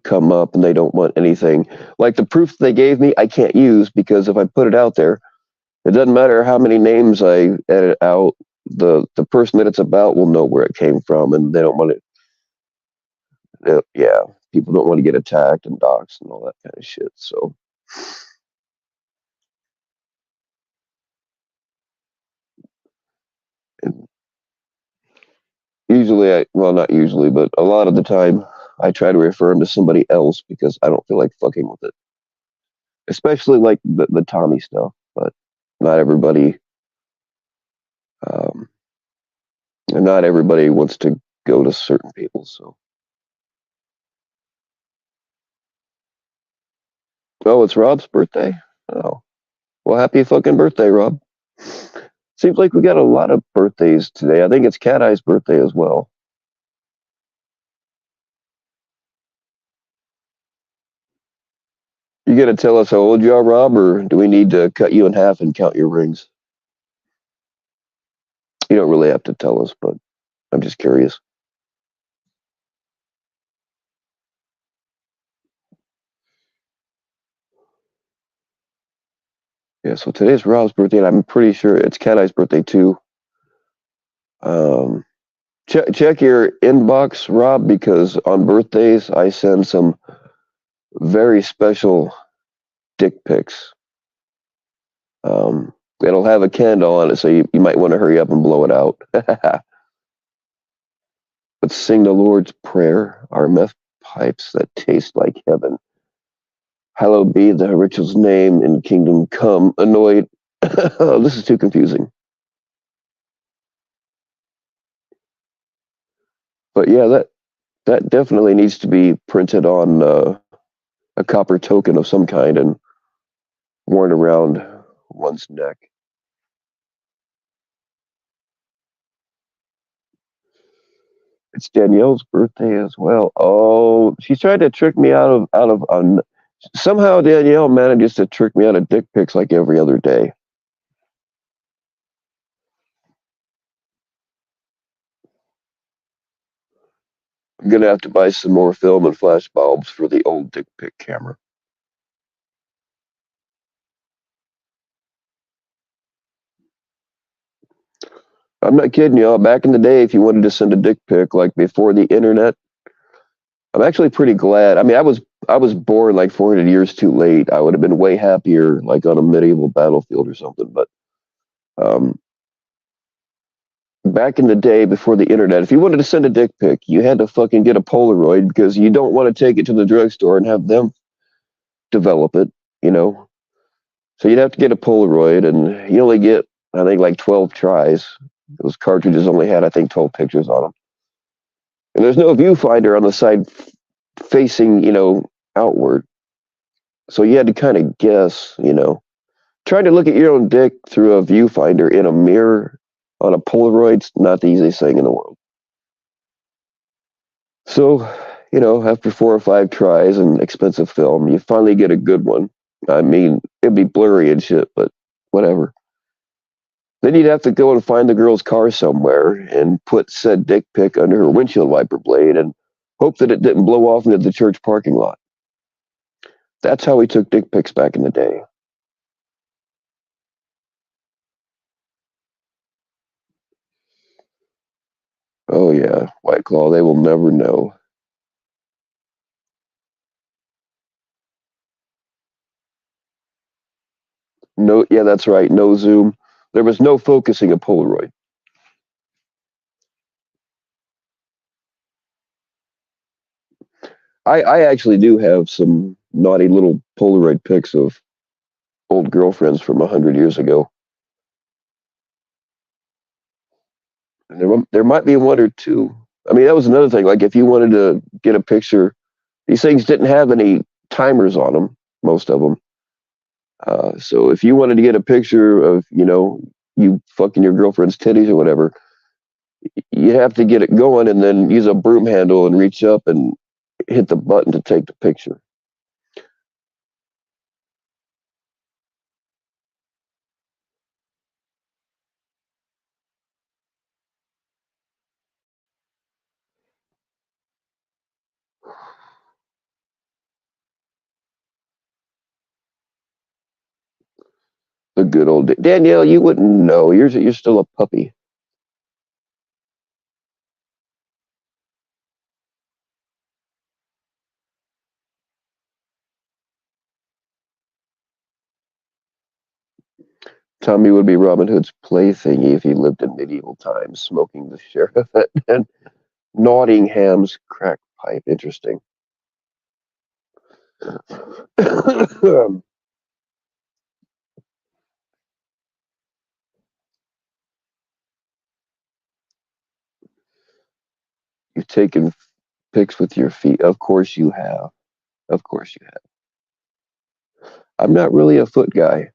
come up and they don't want anything. Like the proof they gave me, I can't use because if I put it out there, it doesn't matter how many names I edit out, the person that it's about will know where it came from, and they don't want it. Yeah, people don't want to get attacked and doxxed and all that kind of shit. So, and usually, well, not usually, but a lot of the time, I try to refer them to somebody else because I don't feel like fucking with it, especially like the Tommy stuff. But not everybody, um, not everybody wants to go to certain people. So, oh, it's Rob's birthday. Oh, well, happy fucking birthday, Rob. Seems like we got a lot of birthdays today. I think it's Cat Eye's birthday as well. You gonna tell us how old you are, Rob, or do we need to cut you in half and count your rings? You don't really have to tell us, but I'm just curious. Yeah, so today's Rob's birthday, and I'm pretty sure it's Cat Eye's birthday too. Um, check your inbox, Rob, because on birthdays I send some very special dick pics. It'll have a candle on it, so you might want to hurry up and blow it out. But sing the Lord's Prayer, our meth pipes that taste like heaven. Hallowed be the ritual's name in kingdom come. Annoyed. Oh, this is too confusing. But yeah, that definitely needs to be printed on a copper token of some kind and worn around one's neck. It's Danielle's birthday as well. Oh, she's tried to trick me out of somehow Danielle manages to trick me out of dick pics like every other day. I'm gonna have to buy some more film and flash bulbs for the old dick pic camera. I'm not kidding y'all. Back in the day, if you wanted to send a dick pic, like before the internet, I'm actually pretty glad. I mean, I was born like 400 years too late. I would have been way happier, like on a medieval battlefield or something. But um, back in the day, before the internet, if you wanted to send a dick pic, you had to fucking get a Polaroid because you don't want to take it to the drugstore and have them develop it, you know. So you'd have to get a Polaroid, and you only get, I think, like 12 tries. Those cartridges only had, I think, 12 pictures on them. And there's no viewfinder on the side facing, outward. So you had to kind of guess, Trying to look at your own dick through a viewfinder in a mirror on a Polaroid's not the easiest thing in the world. So, after 4 or 5 tries and expensive film, you finally get a good one. I mean, it'd be blurry and shit, but whatever. Then you'd have to go and find the girl's car somewhere and put said dick pic under her windshield wiper blade and hope that it didn't blow off into the church parking lot. That's how we took dick pics back in the day. Oh yeah, White Claw, they will never know. No, yeah, that's right, no zoom. There was no focusing a Polaroid. I actually do have some naughty little Polaroid pics of old girlfriends from 100 years ago. And there might be one or two. I mean, that was another thing. Like if you wanted to get a picture, these things didn't have any timers on them, most of them. So if you wanted to get a picture of, you fucking your girlfriend's titties or whatever, you have to get it going and then use a broom handle and reach up and hit the button to take the picture. The good old Danielle, you wouldn't know. You're still a puppy. Tommy would be Robin Hood's playthingy if he lived in medieval times, smoking the sheriff and Nottingham's crack pipe. Interesting. You've taken pics with your feet. Of course you have. Of course you have. I'm not really a foot guy.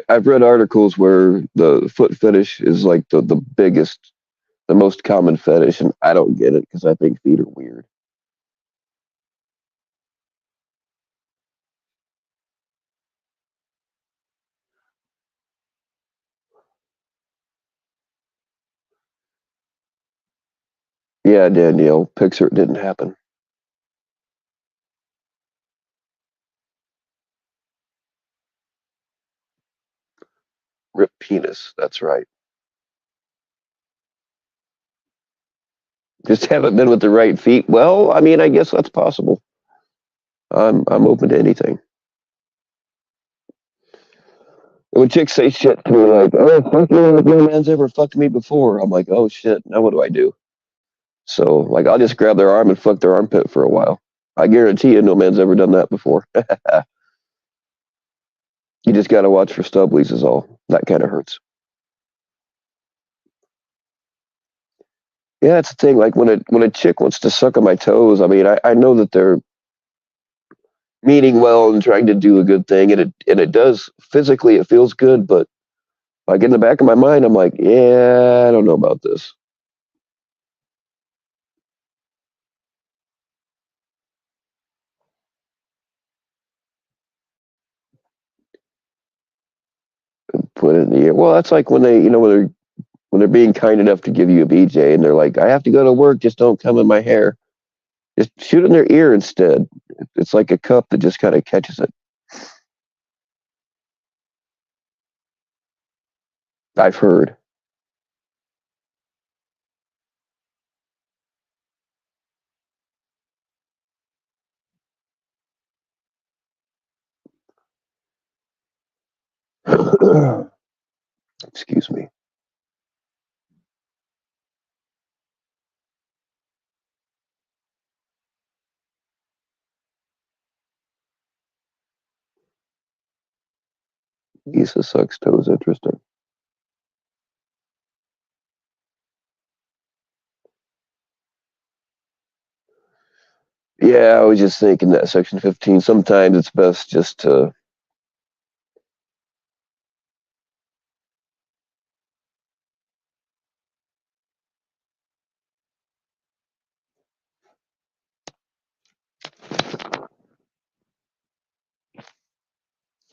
I've read articles where the foot fetish is like the biggest, the most common fetish, and I don't get it because I think feet are weird. Yeah, Danielle, Pixar didn't happen. Rip penis. That's right. Just haven't been with the right feet. Well, I mean, I guess that's possible. I'm open to anything. when chicks say shit to me like, "Oh, fuck you like no man's ever fucked me before," I'm like, "Oh shit, now what do I do?" So like, I'll just grab their arm and fuck their armpit for a while. I guarantee you, no man's ever done that before. You just gotta watch for stubblies, is all. That kind of hurts. Yeah, it's the thing. Like when a chick wants to suck on my toes, I mean, I know that they're meaning well and trying to do a good thing, and it does physically, it feels good, but like in the back of my mind, I'm like, yeah, I don't know about this. Put it in the ear. Well, that's like when they, when they're being kind enough to give you a BJ, and they're like, I have to go to work, just don't come in my hair. Just shoot in their ear instead. It's like a cup that just kind of catches it. I've heard. Excuse me. Lisa sucks toes. Interesting. Yeah, I was just thinking that section 15. Sometimes it's best just to.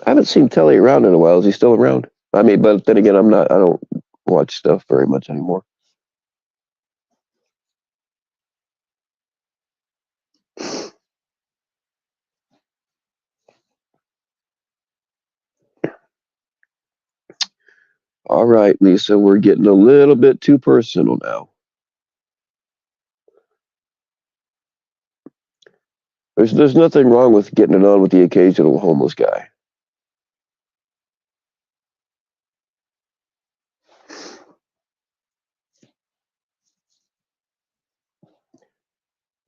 I haven't seen Telly around in a while. Is he still around? I mean, but then again, I'm not. I don't watch stuff very much anymore. All right, Lisa, we're getting a little bit too personal now. There's nothing wrong with getting it on with the occasional homeless guy.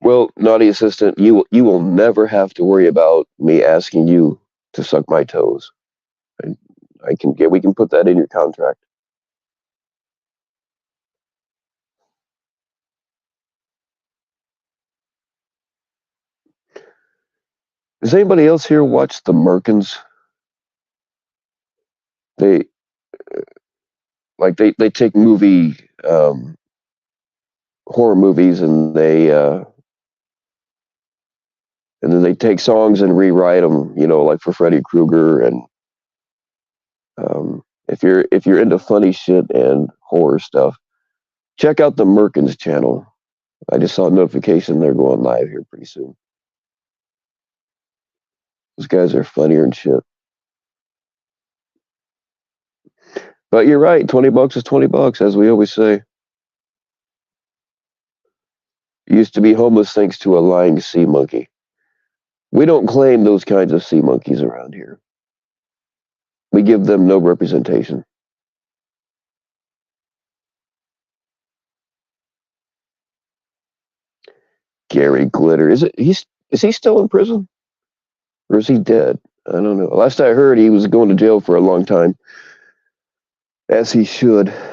Well, naughty assistant, you will never have to worry about me asking you to suck my toes. I, we can put that in your contract. Does anybody else here watch the Merkins? They they take horror movies, and then they take songs and rewrite them. Like for Freddy Krueger. And if you're into funny shit and horror stuff, check out the Merkins channel. I just saw a notification they're going live here pretty soon. Those guys are funnier and shit. But you're right, $20 is $20, as we always say. Used to be homeless thanks to a lying sea monkey. We don't claim those kinds of sea monkeys around here. We give them no representation. Gary Glitter. Is he still in prison? Or is he dead? I don't know. Last I heard, he was going to jail for a long time. As he should. What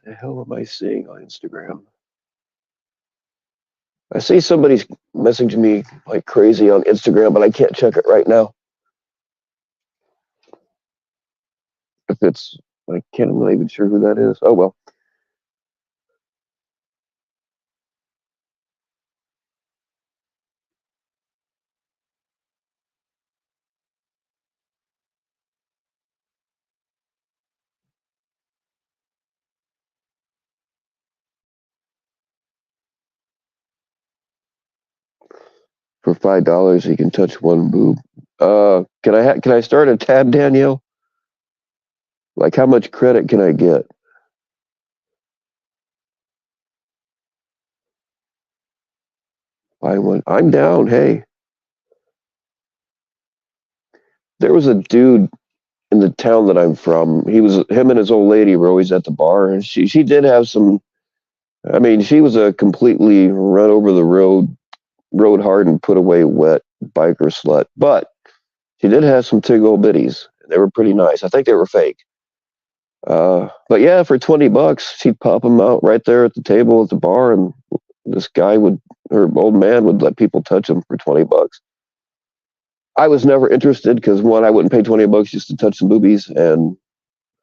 the hell am I seeing on Instagram? I see somebody's messaging me like crazy on Instagram, but I can't check it right now. If It's I can't. I'm not even sure who that is. Oh well. For $5, you can touch one boob. Can I start a tab, Danielle? Like, how much credit can I get? Buy one. I'm down. Hey, there was a dude in the town that I'm from. Him and his old lady were always at the bar, and she did have some. I mean, she was a completely run over the road hard and put away wet biker slut, but she did have some tig old bitties. They were pretty nice. I think they were fake. But yeah, for $20, she'd pop them out right there at the table at the bar, and this guy would, her old man would let people touch them for $20. I was never interested because one, I wouldn't pay $20 just to touch some boobies, and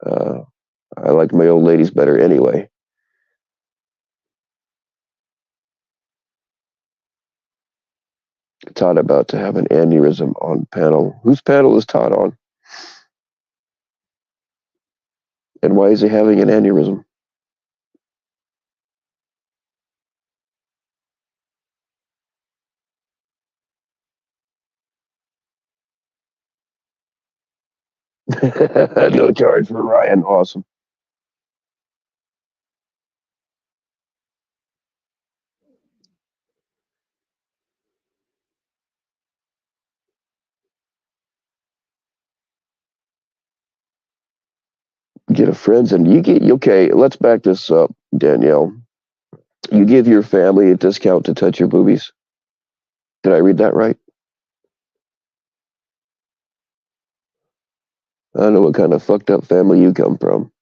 uh, I like my old ladies better anyway. Todd about to have an aneurysm on panel. Whose panel is Todd on? And why is he having an aneurysm? No charge for Ryan. Awesome. Get a friends and you get okay. Let's back this up, Danielle. You give your family a discount to touch your boobies. Did I read that right? I don't know what kind of fucked up family you come from.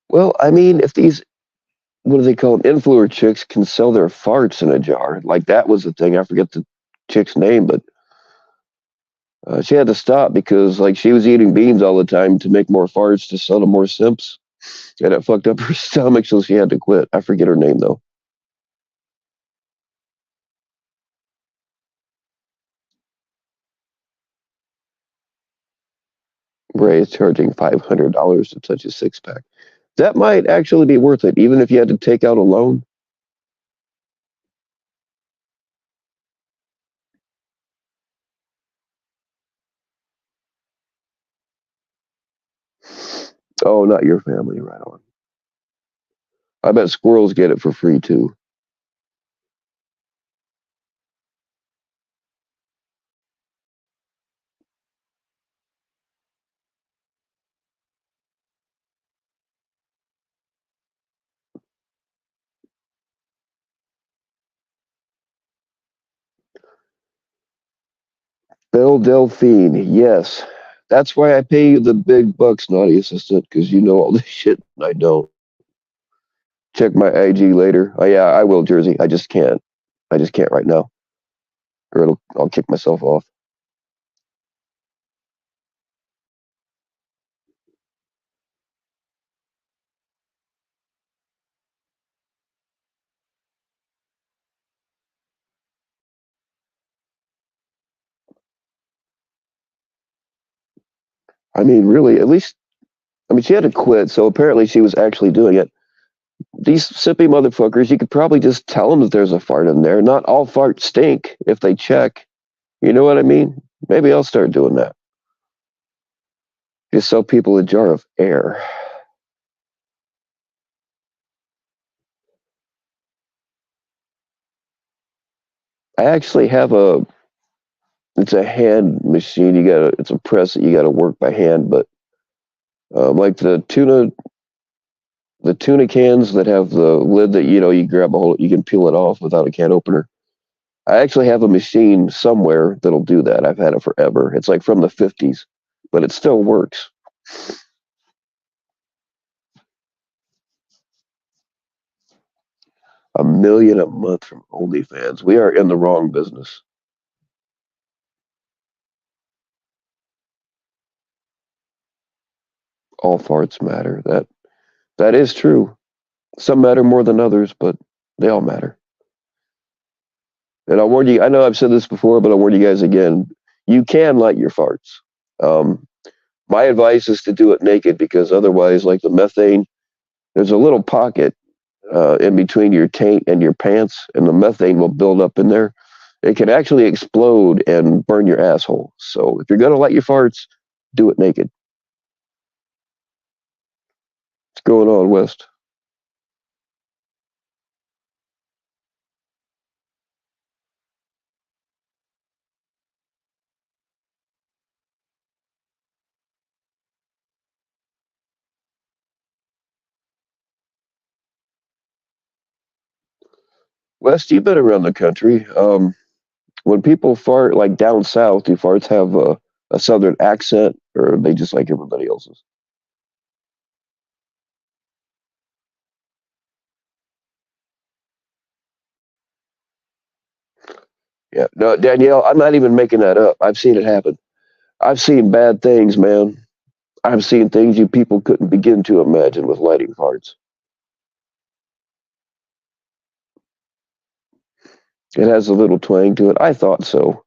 Well, I mean, if these what do they call them? Influencer chicks can sell their farts in a jar. Like that was the thing. I forget the chick's name, but she had to stop because like she was eating beans all the time to make more farts to sell to more simps, and it fucked up her stomach, so she had to quit. I forget her name though. Ray is charging $500 to touch a six pack. That might actually be worth it, even if you had to take out a loan. Oh, not your family, right on. I bet squirrels get it for free too. Bill Delphine, yes. That's why I pay you the big bucks, naughty assistant, because you know all this shit and I don't. Check my IG later. Oh yeah, I will, Jersey. I just can't. I just can't right now, or I'll kick myself off. I mean, really, at least I mean she had to quit, so apparently she was actually doing it. These sippy motherfuckers, you could probably just tell them that there's a fart in there. Not all farts stink if they check. You know what I mean? Maybe I'll start doing that. Just sell people a jar of air. I actually have a. It's a hand machine. It's a press that you got to work by hand. But like the tuna cans that have the lid that you grab a hold, you can peel it off without a can opener. I actually have a machine somewhere that'll do that. I've had it forever. It's like from the 50s, but it still works. $1 million a month from OnlyFans. We are in the wrong business. all farts matter. That is true. Some matter more than others, but they all matter. And I'll warn you, I know I've said this before, but I'll warn you guys again. You can light your farts. Um, my advice is to do it naked because otherwise, like the methane, there's a little pocket in between your taint and your pants, and the methane will build up in there. It can actually explode and burn your asshole. So if you're going to light your farts, do it naked. What's going on, West? West, you've been around the country. When people fart, like down south, do farts have a southern accent, or are they just like everybody else's? Yeah, no, Danielle, I'm not even making that up. I've seen it happen. I've seen bad things, man. I've seen things you people couldn't begin to imagine with lighting farts. It has a little twang to it. I thought so.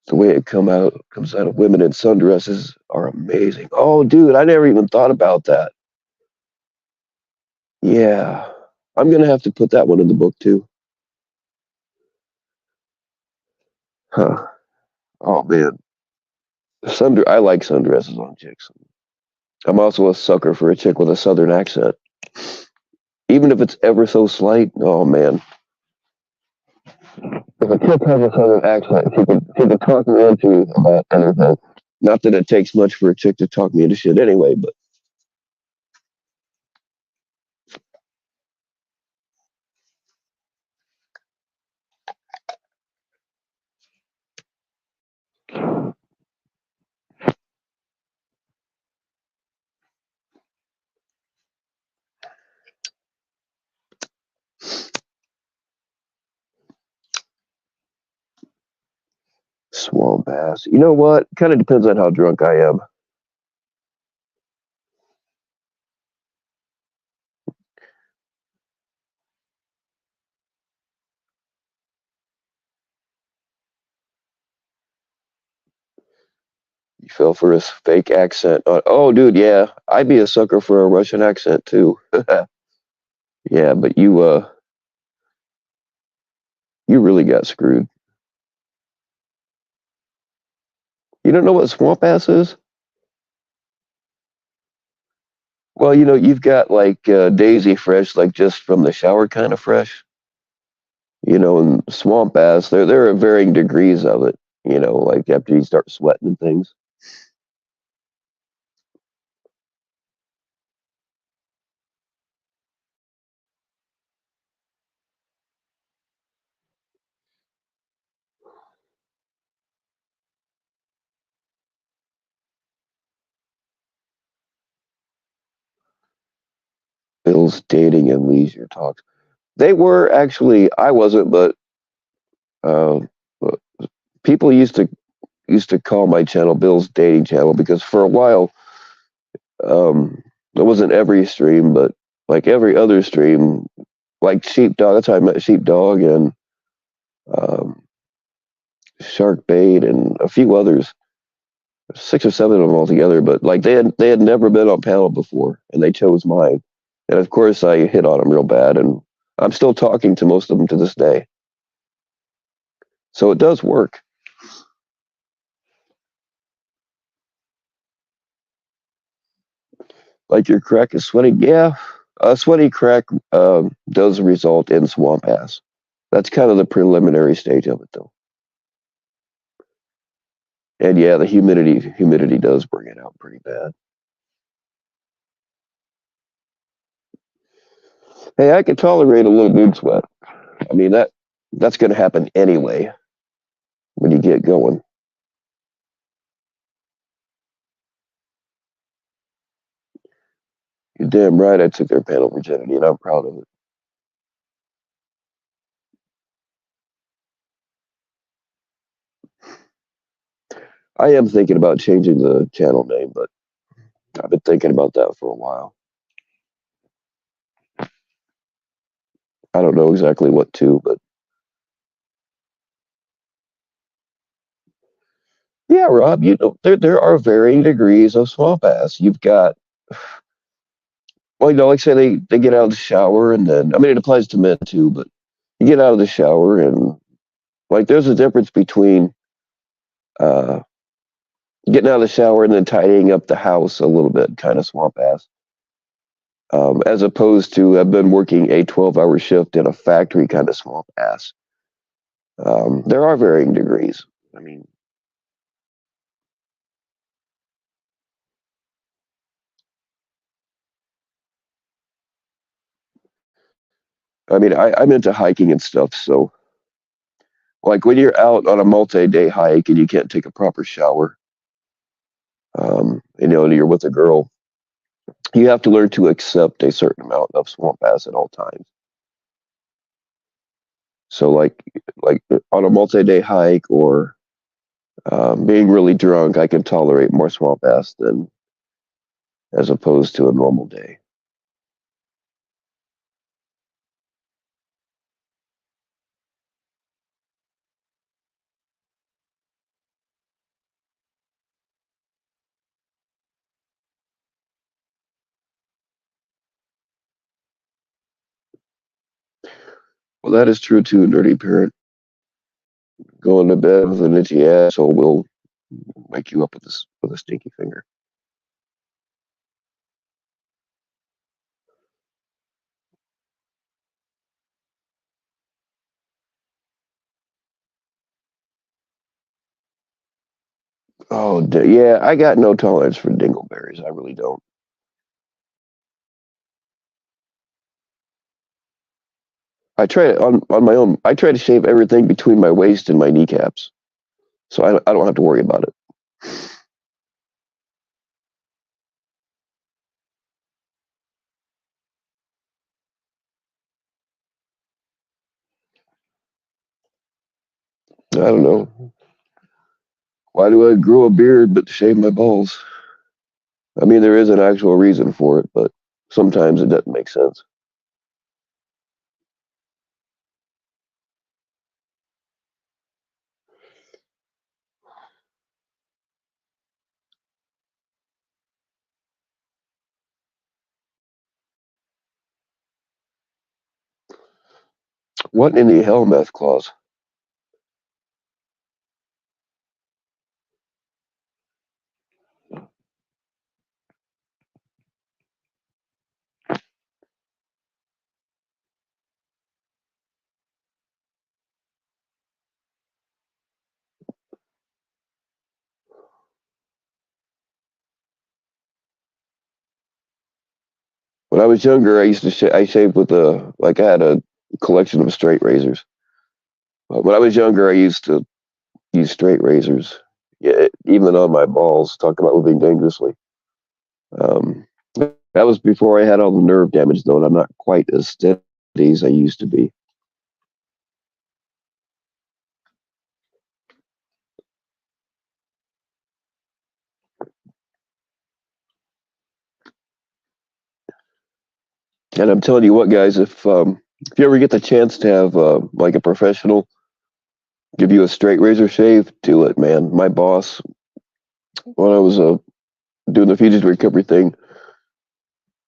The way it comes out of women in sundresses are amazing. Oh, dude, I never even thought about that. Yeah, I'm gonna have to put that one in the book too. Huh. Oh man, I like sundresses on chicks. I'm also a sucker for a chick with a southern accent, even if it's ever so slight. Oh man, if a chick has a southern accent, she can talk me into about anything. Not that it takes much for a chick to talk me into shit anyway, but swamp ass. You know what? Kind of depends on how drunk I am. You fell for his fake accent. Oh, dude, yeah, I'd be a sucker for a Russian accent too. Yeah, but you really got screwed. You don't know what swamp ass is? Well, you've got like Daisy Fresh, like just from the shower kind of fresh. And swamp ass, there are varying degrees of it. Like after you start sweating and things. Bill's dating and leisure talks. They were actually. I wasn't, but uh, people used to call my channel Bill's dating channel because for a while, it wasn't every stream, but like every other stream, like Sheepdog. That's how I met Sheepdog and um, Shark Bait and a few others, 6 or 7 of them altogether. But like they had never been on panel before, and they chose mine. And of course, I hit on them real bad, and I'm still talking to most of them to this day. So it does work. Like your crack is sweaty. Yeah, a sweaty crack does result in swamp ass. That's kind of the preliminary stage of it, though. And yeah, the humidity does bring it out pretty bad. Hey, I can tolerate a little mood sweat. I mean that's going to happen anyway when you get going. You're damn right. I took their panel virginity, and I'm proud of it. I am thinking about changing the channel name, but I've been thinking about that for a while. I don't know exactly what to, but yeah, Rob, you know, there are varying degrees of swamp ass. You've got, well, you know, like say they get out of the shower and then, I mean, it applies to men too, but you get out of the shower and like there's a difference between uh, getting out of the shower and then tidying up the house a little bit, kind of swamp ass, as opposed to I've been working a 12-hour shift in a factory kind of swamp ass. There are varying degrees. I mean, I'm into hiking and stuff, so like when you're out on a multi-day hike and you can't take a proper shower, you know, and you're with a girl, you have to learn to accept a certain amount of swamp ass at all times. So like on a multi-day hike or being really drunk, I can tolerate more swamp ass than as opposed to a normal day. Well, that is true too, nerdy parent. Going to bed with an itchy asshole will wake you up with a stinky finger. Oh, yeah, I got no tolerance for dingleberries. I really don't. I try to, on my own. I try to shave everything between my waist and my kneecaps, so I don't have to worry about it. I don't know. Why do I grow a beard but shave my balls? I mean, there is an actual reason for it, but sometimes it doesn't make sense. What in the hell, meth clause? When I was younger, I used to I shaved with I had a collection of straight razors. But when I was younger, I used to use straight razors. Yeah, even on my balls. Talk about living dangerously. Um, that was before I had all the nerve damage, though, and I'm not quite as steady as I used to be. And I'm telling you what, guys, if you ever get the chance to have like a professional give you a straight razor shave, do it, man. My boss, when I was doing the fugitive recovery thing,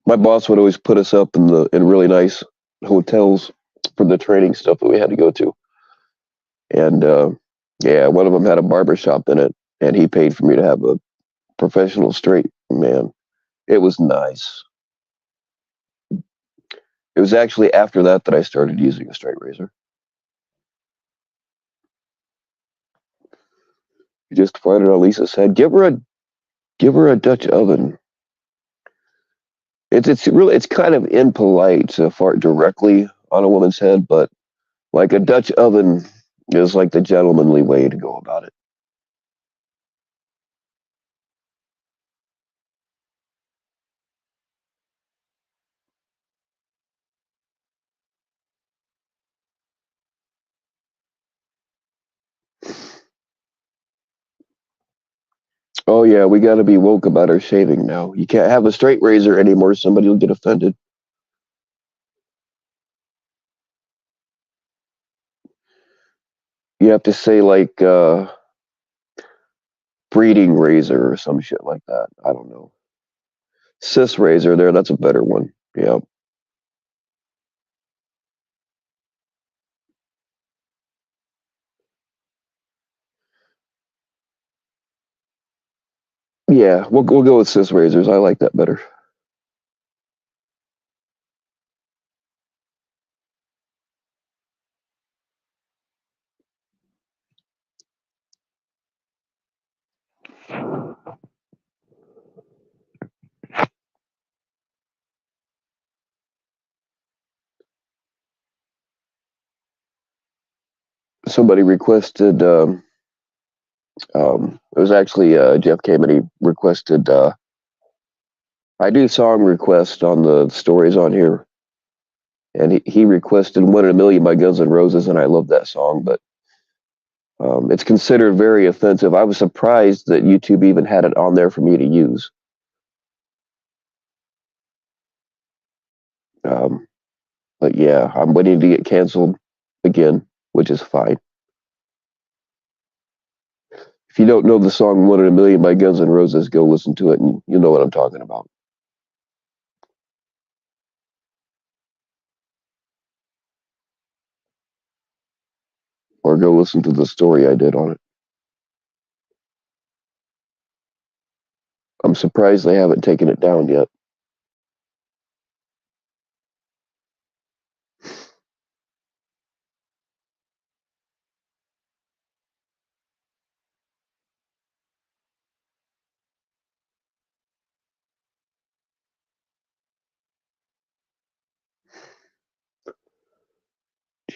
my boss would always put us up in really nice hotels for the training stuff that we had to go to. And yeah, one of them had a barber shop in it, and he paid for me to have a professional straight. Man, it was nice. It was actually after that that I started using a straight razor. You just find it on Lisa's head. Give her a Dutch oven. it's kind of impolite to fart directly on a woman's head, but like a Dutch oven is like the gentlemanly way to go about it. Oh yeah, we got to be woke about our shaving now. You can't have a straight razor anymore. Somebody will get offended. You have to say like breeding razor or some shit like that. I don't know. Cis razor there, that's a better one. Yeah. Yeah, we'll go with cis razors. I like that better. Somebody requested it was actually Jeff came and he requested I do song requests on the stories on here, and he requested "One in a Million" by Guns N' Roses, and I love that song, but it's considered very offensive. I was surprised that YouTube even had it on there for me to use. Um, but yeah, I'm waiting to get canceled again, which is fine. If you don't know the song "One in a Million" by Guns N' Roses, go listen to it, and you know what I'm talking about. Or go listen to the story I did on it. I'm surprised they haven't taken it down yet.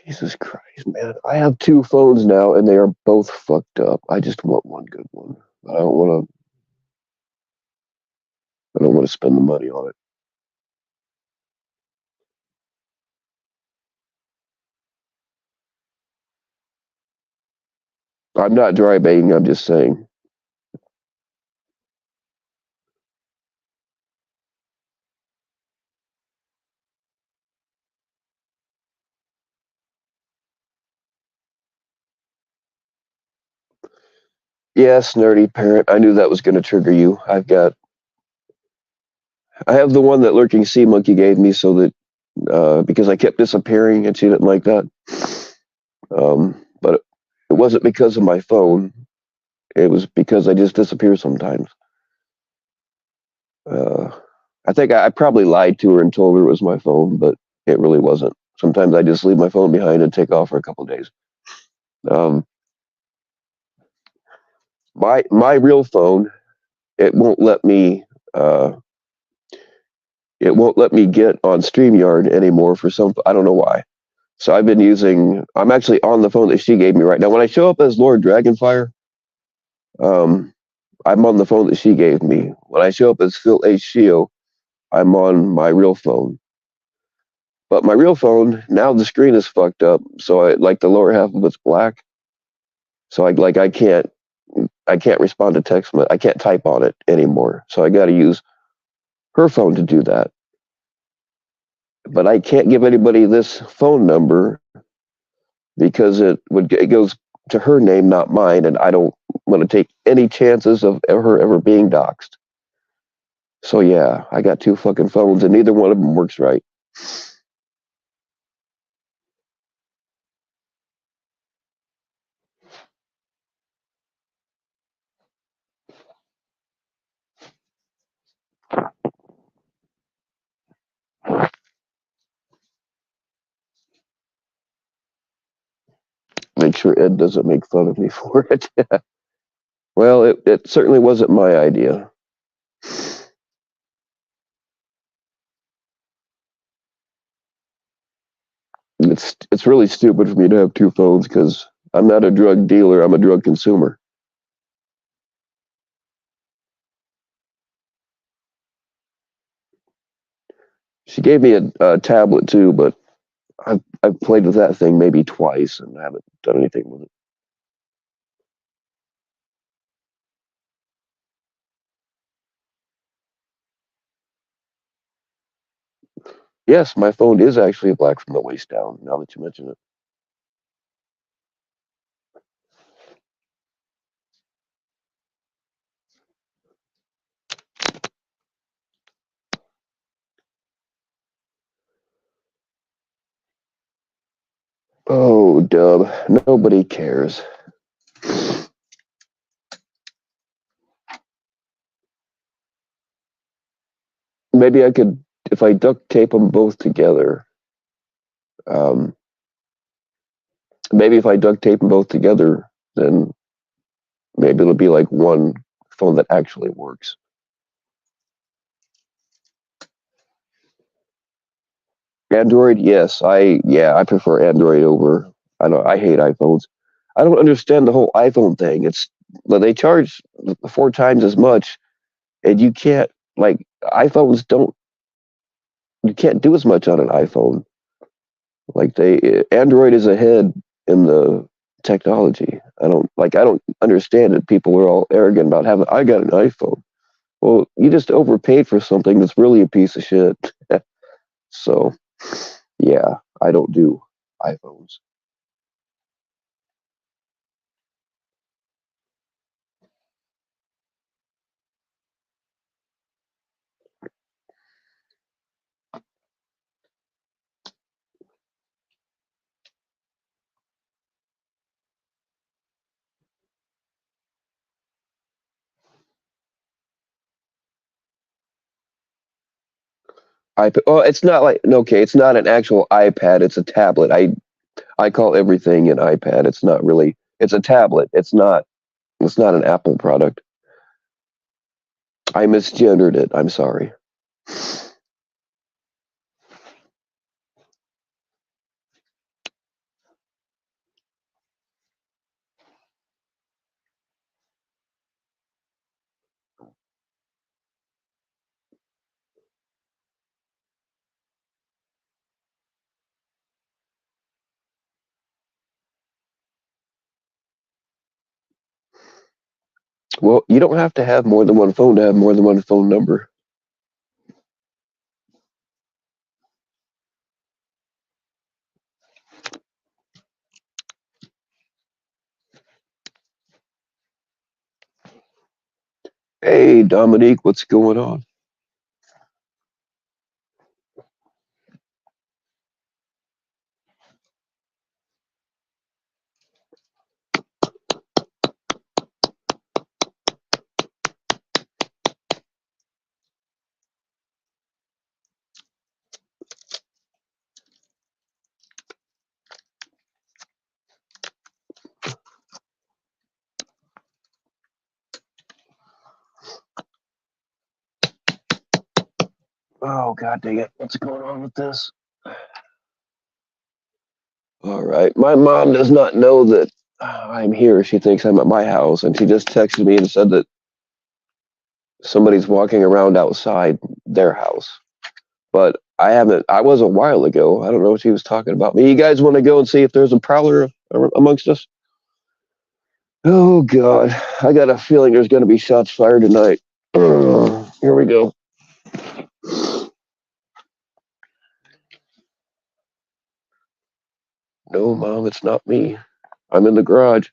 Jesus Christ, man. I have two phones now and they are both fucked up. I just want one good one. I don't want to spend the money on it. I'm not dry baiting, I'm just saying. Yes, nerdy parent. I knew that was gonna trigger you. I have the one that Lurking Sea Monkey gave me so that because I kept disappearing and she didn't like that. But it wasn't because of my phone. It was because I just disappear sometimes. Uh, I think I probably lied to her and told her it was my phone, but it really wasn't. Sometimes I just leave my phone behind and take off for a couple of days. Um, my real phone, it won't let me uh, it won't let me get on StreamYard anymore for some I don't know why. So I'm actually on the phone that she gave me right now. When I show up as Lord Dragonfire, um, I'm on the phone that she gave me. When I show up as Phil H. Shio, I'm on my real phone. But my real phone, now the screen is fucked up, so like the lower half of it's black. So I can't respond to text. I can't type on it anymore. So I got to use her phone to do that. But I can't give anybody this phone number because it goes to her name, not mine, and I don't want to take any chances of her ever being doxxed. So yeah, I got two fucking phones, and neither one of them works right. Make sure Ed doesn't make fun of me for it. Well, it certainly wasn't my idea. It's really stupid for me to have two phones because I'm not a drug dealer. I'm a drug consumer. She gave me a tablet too, but I've played with that thing maybe twice and I haven't done anything with it. Yes, my phone is actually black from the waist down. Now that you mention it. Oh, Dub. Nobody cares. Maybe I could, if I duct tape them both together. Um, Maybe if I duct tape them both together, then maybe it'll be like one phone that actually works. Android, yes, I prefer Android over. I hate iPhones. I don't understand the whole iPhone thing. They charge 4 times as much, and you can't like iPhones don't you can't do as much on an iPhone. Like Android is ahead in the technology. I don't understand it. People are all arrogant about having I got an iPhone. Well, you just overpaid for something that's really a piece of shit. So yeah, I don't do iPhones. iPad. Well, it's not like okay, it's not an actual iPad. It's a tablet. I call everything an iPad. It's not really. It's a tablet. It's not. It's not an Apple product. I misgendered it. I'm sorry. Well, you don't have to have more than one phone to have more than one phone number. Hey, Dominique, what's going on? Oh, God dang it. What's going on with this? All right. My mom does not know that I'm here. She thinks I'm at my house, and she just texted me and said that somebody's walking around outside their house. But I haven't. I was a while ago. I don't know what she was talking about. You guys want to go and see if there's a prowler amongst us? Oh God, I got a feeling there's going to be shots fired tonight. Here we go. No, Mom, it's not me. I'm in the garage.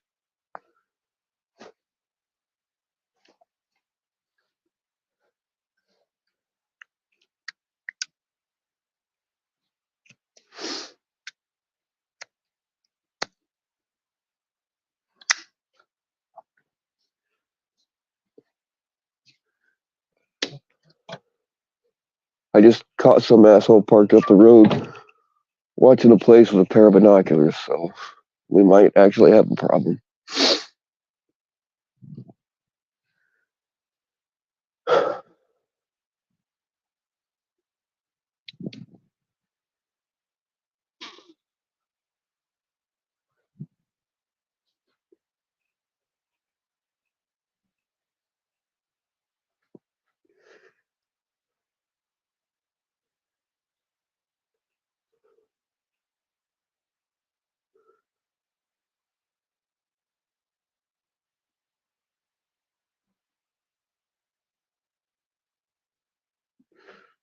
I just caught some asshole parked up the road watching a place with a pair of binoculars, so we might actually have a problem.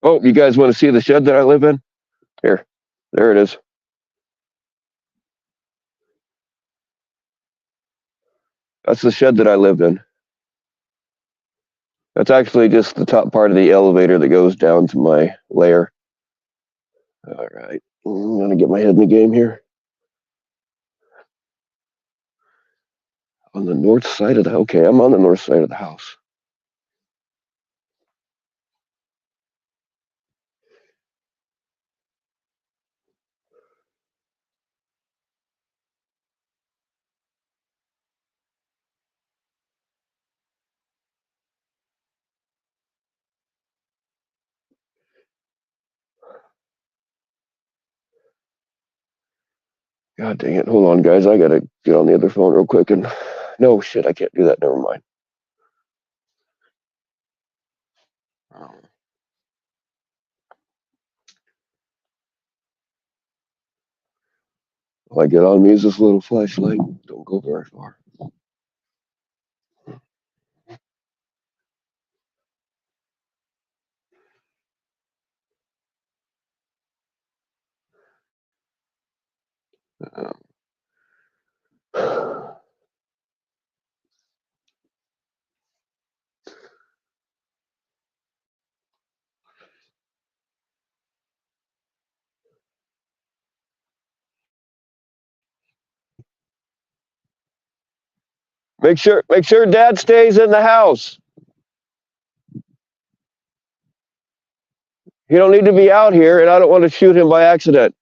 Oh, you guys want to see the shed that I live in? Here, there it is. That's the shed that I live in. That's actually just the top part of the elevator that goes down to my lair. All right, I'm gonna get my head in the game here. On the north side of the okay, I'm on the north side of the house. God dang it! Hold on, guys. I gotta get on the other phone real quick. And no shit, I can't do that. Never mind. If I get on me, use this little flashlight. Don't go very far. Make sure Dad stays in the house. He don't need to be out here, and I don't want to shoot him by accident.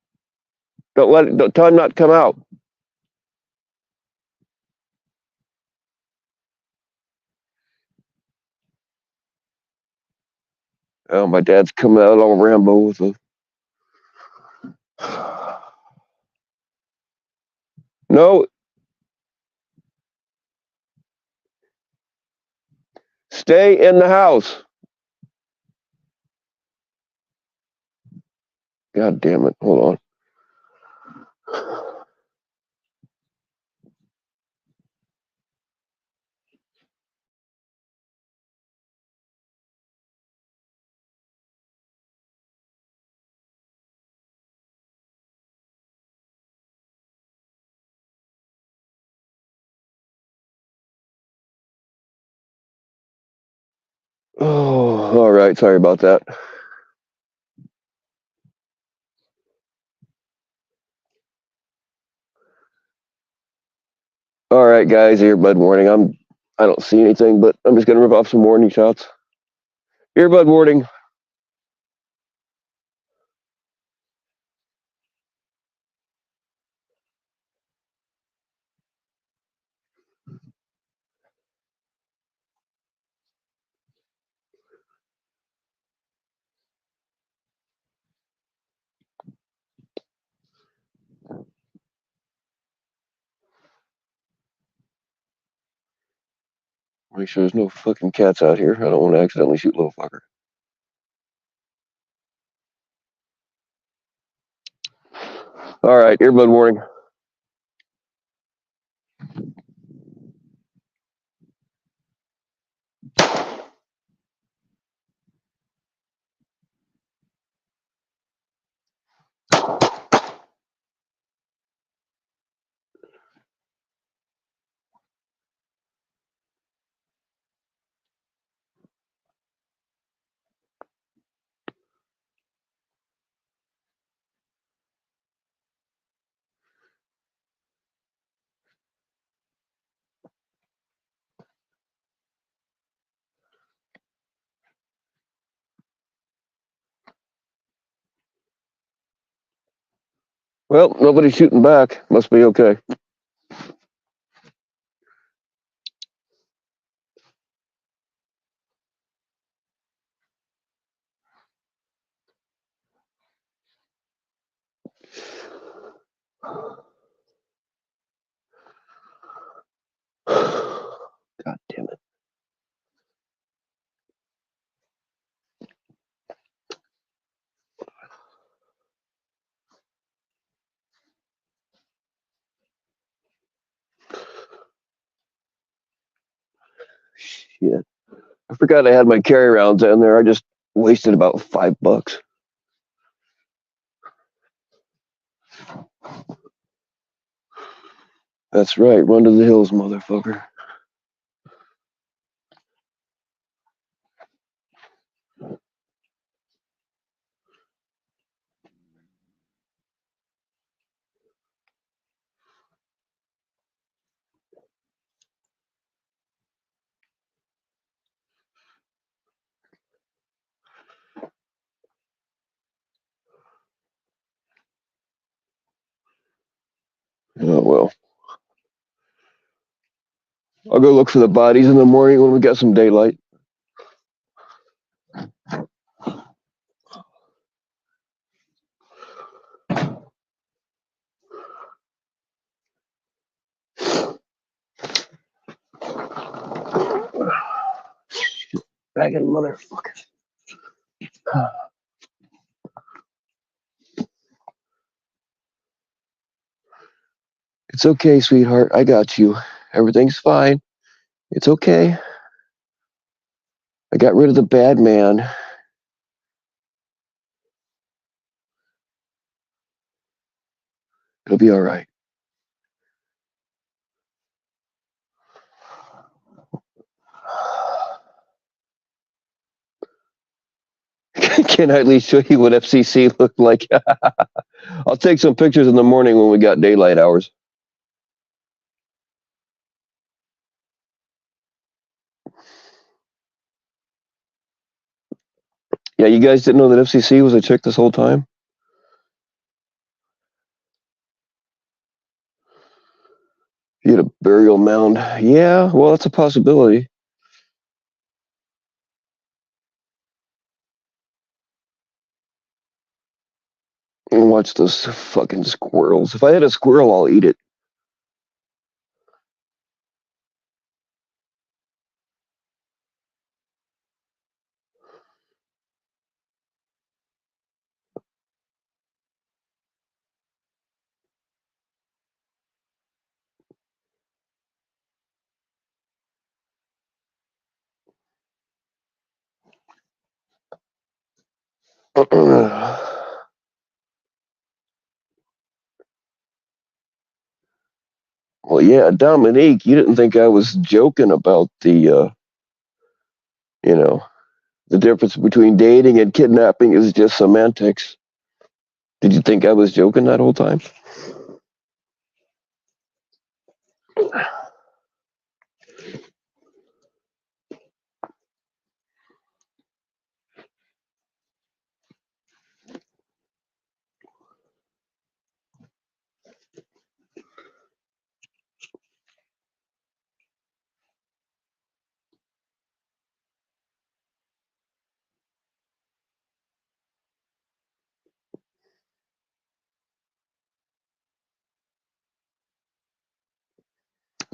Don't tell him not to come out. Oh, my dad's coming out all Rambo with a. No, stay in the house. God damn it! Hold on. Oh, all right. Sorry about that. All right, guys. Earbud warning. I don't see anything, but I'm just gonna rip off some warning shots. Earbud warning. Make sure there's no fucking cats out here. I don't want to accidentally shoot little fucker. All right, earbud warning. Well, nobody's shooting back. Must be okay. God damn it. Shit. I forgot I had my carry rounds in there. I just wasted about $5. That's right. Run to the hills, motherfucker. Oh, well. I'll go look for the bodies in the morning when we got some daylight. Back in motherfucker. It's okay, sweetheart. I got you. Everything's fine. It's okay. I got rid of the bad man. It'll be all right. Can I at least show you what FCC looked like? I'll take some pictures in the morning when we got daylight hours. Yeah, you guys didn't know that FCC was a chick this whole time? You had a burial mound. Yeah, well, that's a possibility. And watch those fucking squirrels. If I had a squirrel, I'll eat it. Well, yeah, Dominique, you didn't think I was joking about you know, the difference between dating and kidnapping is just semantics. Did you think I was joking that whole time?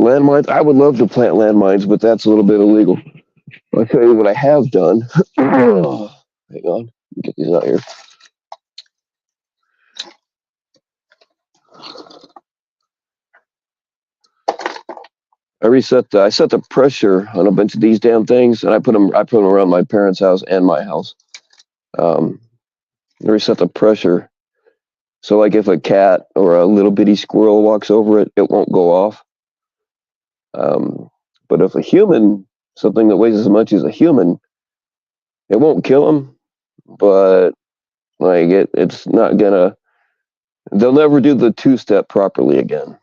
Landmines? I would love to plant landmines, but that's a little bit illegal. I'll tell you what I have done. Hang on, get these out here. I set the pressure on a bunch of these damn things, and I put them around my parents' house and my house. I reset the pressure, so like if a cat or a little bitty squirrel walks over it, it won't go off. But if a human, something that weighs as much as a human, it won't kill them. But like it's not gonna. They'll never do the two-step properly again.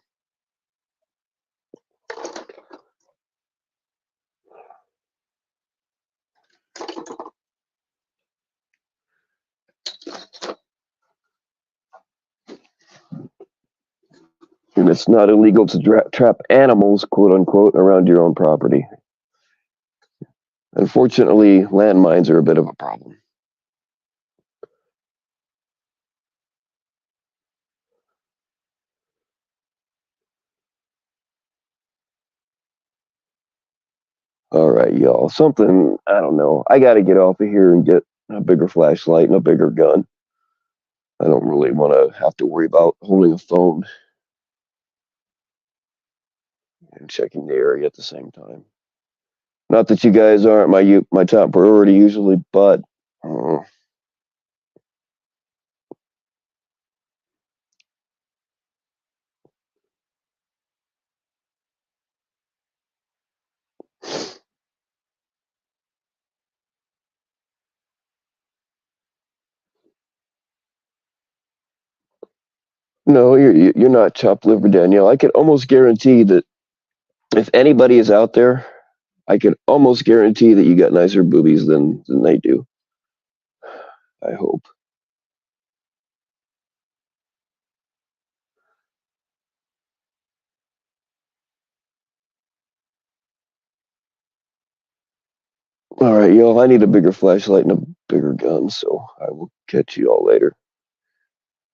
And it's not illegal to trap animals, quote unquote, around your own property. Unfortunately, landmines are a bit of a problem. All right, y'all. Something, I don't know. I got to get off of here and get a bigger flashlight and a bigger gun. I don't really want to have to worry about holding a phone and checking the area at the same time. Not that you guys aren't my top priority usually, but Oh. No, you're not chopped liver, Danielle. I can almost guarantee that if anybody is out there, I can almost guarantee that you got nicer boobies than they do. I hope. All right, y'all. I need a bigger flashlight and a bigger gun, so I will catch you all later.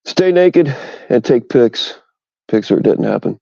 Stay naked and take pics. Pics or it didn't happen.